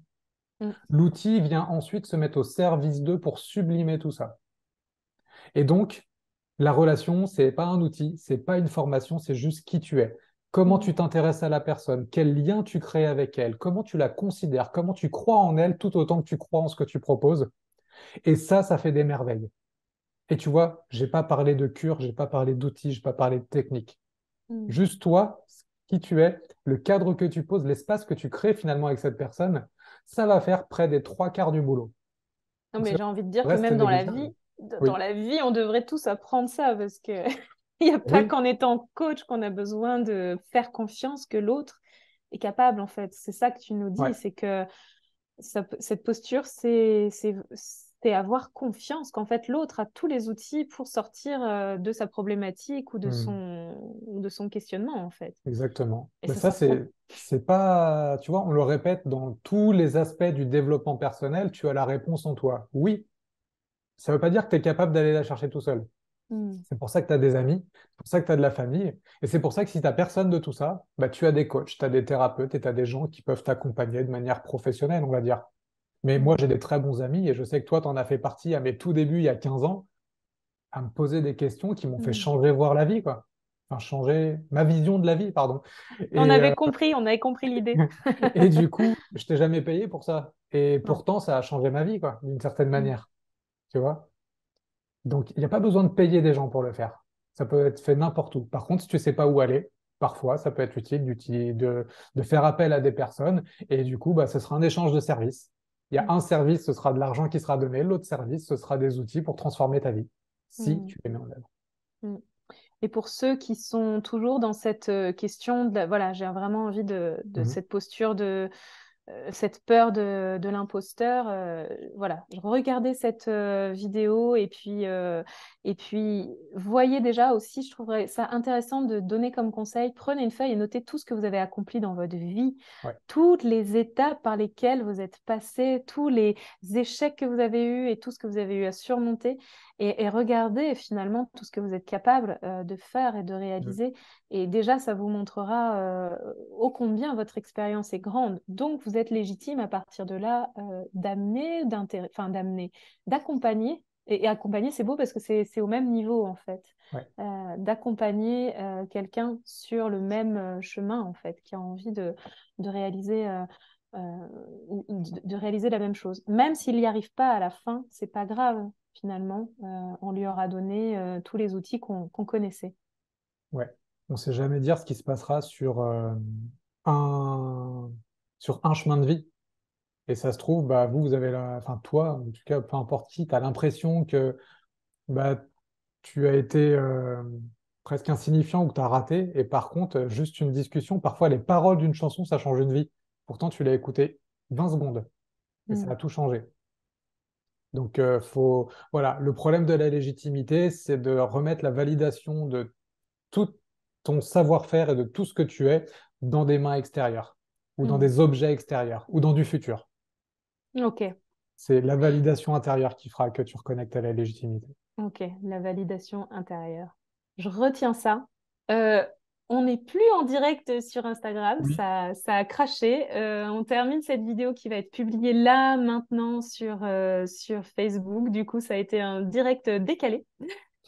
Mm. L'outil vient ensuite se mettre au service d'eux pour sublimer tout ça. Et donc, la relation, c'est pas un outil, c'est pas une formation, c'est juste qui tu es. Comment Mm. tu t'intéresses à la personne, quel lien tu crées avec elle, comment tu la considères, comment tu crois en elle tout autant que tu crois en ce que tu proposes. Et ça fait des merveilles. Et tu vois, j'ai pas parlé de cure, j'ai pas parlé d'outils, j'ai pas parlé de technique. Mm. Juste toi, qui tu es, le cadre que tu poses, l'espace que tu crées finalement avec cette personne, ça va faire près des trois quarts du boulot. Non, Donc, mais j'ai envie de dire le que reste est même négligeable. dans Oui, la vie, on devrait tous apprendre ça parce que il n'y a pas oui, qu'en étant coach qu'on a besoin de faire confiance que l'autre est capable, en fait. C'est ça que tu nous dis, ouais. c'est que cette posture, c'est avoir confiance qu'en fait l'autre a tous les outils pour sortir de sa problématique Hmm. ou de son questionnement, en fait. Exactement. Et Mais ça ça, s'apprend. c'est pas, tu vois, on le répète dans tous les aspects du développement personnel, tu as la réponse en toi. Oui, ça veut pas dire que tu es capable d'aller la chercher tout seul. Mm. C'est pour ça que tu as des amis, c'est pour ça que tu as de la famille, et c'est pour ça que si tu n'as personne de tout ça, bah, tu as des coachs, tu as des thérapeutes et tu as des gens qui peuvent t'accompagner de manière professionnelle, on va dire. Mais moi, Mm. j'ai des très bons amis et je sais que toi, tu en as fait partie à mes tout débuts, il y a 15 ans, à me poser des questions qui m'ont fait Mm. changer voir la vie, quoi. Enfin, changer ma vision de la vie, pardon. Et, On avait compris l'idée. et du coup, je t'ai jamais payé pour ça. Et Non. pourtant, ça a changé ma vie, quoi, d'une certaine Mm. manière. Tu vois? Donc, il n'y a pas besoin de payer des gens pour le faire. Ça peut être fait n'importe où. Par contre, si tu sais pas où aller, parfois, ça peut être utile de faire appel à des personnes. Et du coup, bah, ce sera un échange de services. Il y a Mm. un service, ce sera de l'argent qui sera donné. L'autre service, ce sera des outils pour transformer ta vie, si Mm. tu les mets en œuvre. Mm. Et pour ceux qui sont toujours dans cette question voilà, j'ai vraiment envie de Mhm. cette posture cette peur de l'imposteur. Voilà, regardez cette vidéo et puis voyez déjà aussi, je trouverais ça intéressant de donner comme conseil, prenez une feuille et notez tout ce que vous avez accompli dans votre vie, Ouais. toutes les étapes par lesquelles vous êtes passé, tous les échecs que vous avez eus et tout ce que vous avez eu à surmonter et regardez finalement tout ce que vous êtes capable de faire et de Mhm. réaliser. Et déjà, ça vous montrera ô combien votre expérience est grande. Donc, vous êtes légitime à partir de là d'amener, d'accompagner. Et accompagner, c'est beau parce que c'est au même niveau, en fait. Ouais. D'accompagner quelqu'un sur le même chemin, en fait, qui a envie de réaliser, de réaliser la même chose. Même s'il n'y arrive pas à la fin, c'est pas grave, finalement. On lui aura donné tous les outils qu'on connaissait. Ouais. On ne sait jamais dire ce qui se passera un, sur un chemin de vie. Et ça se trouve, bah, vous avez enfin, toi, en tout cas, peu importe qui, tu as l'impression que bah, tu as été presque insignifiant ou que tu as raté. Et par contre, juste une discussion, parfois les paroles d'une chanson, ça change une vie. Pourtant, tu l'as écouté 20 secondes et ça Mm. a tout changé. Donc, voilà, le problème de la légitimité, c'est de remettre la validation de tout ton savoir-faire et de tout ce que tu es dans des mains extérieures, ou dans Mhm. des objets extérieurs, ou dans du futur. Ok, C'est la validation intérieure qui fera que tu reconnectes à la légitimité. ok, la validation intérieure. Je retiens ça. Euh, on n'est plus en direct sur Instagram, Oui. ça a craché. On termine cette vidéo qui va être publiée là, maintenant, sur Facebook. Du coup, ça a été un direct décalé.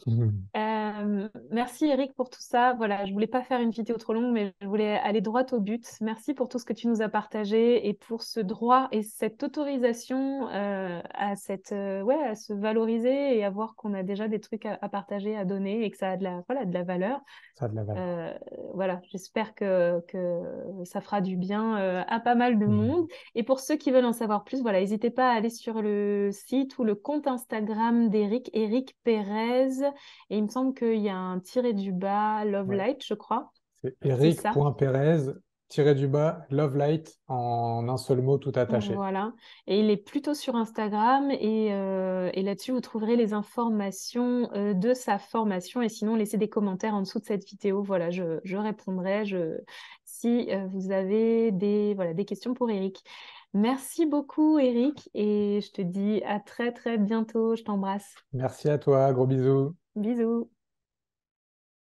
Mhm. Merci Eric pour tout ça. Voilà, je voulais pas faire une vidéo trop longue, mais je voulais aller droit au but. Merci pour tout ce que tu nous as partagé et pour ce droit et cette autorisation ouais, à se valoriser et à voir qu'on a déjà des trucs à partager, à donner et que ça a voilà, de la valeur. Ça a de la valeur. Euh, voilà, j'espère que ça fera du bien à pas mal de Mhm. monde. Et pour ceux qui veulent en savoir plus, voilà, n'hésitez pas à aller sur le site ou le compte Instagram d'Eric, Eric Pérez. Et il me semble qu'il y a un tiré du bas, Love Ouais. Light, je crois. C'est C'est ça. Eric.Perez, tiré du bas, Love Light, en un seul mot tout attaché. Voilà. Et il est plutôt sur Instagram. Et là-dessus, vous trouverez les informations de sa formation. Et sinon, laissez des commentaires en dessous de cette vidéo. Voilà, je répondrai si vous avez voilà, des questions pour Eric. Merci beaucoup, Eric. Et je te dis à très, très bientôt. Je t'embrasse. Merci à toi, gros bisous. Bisous.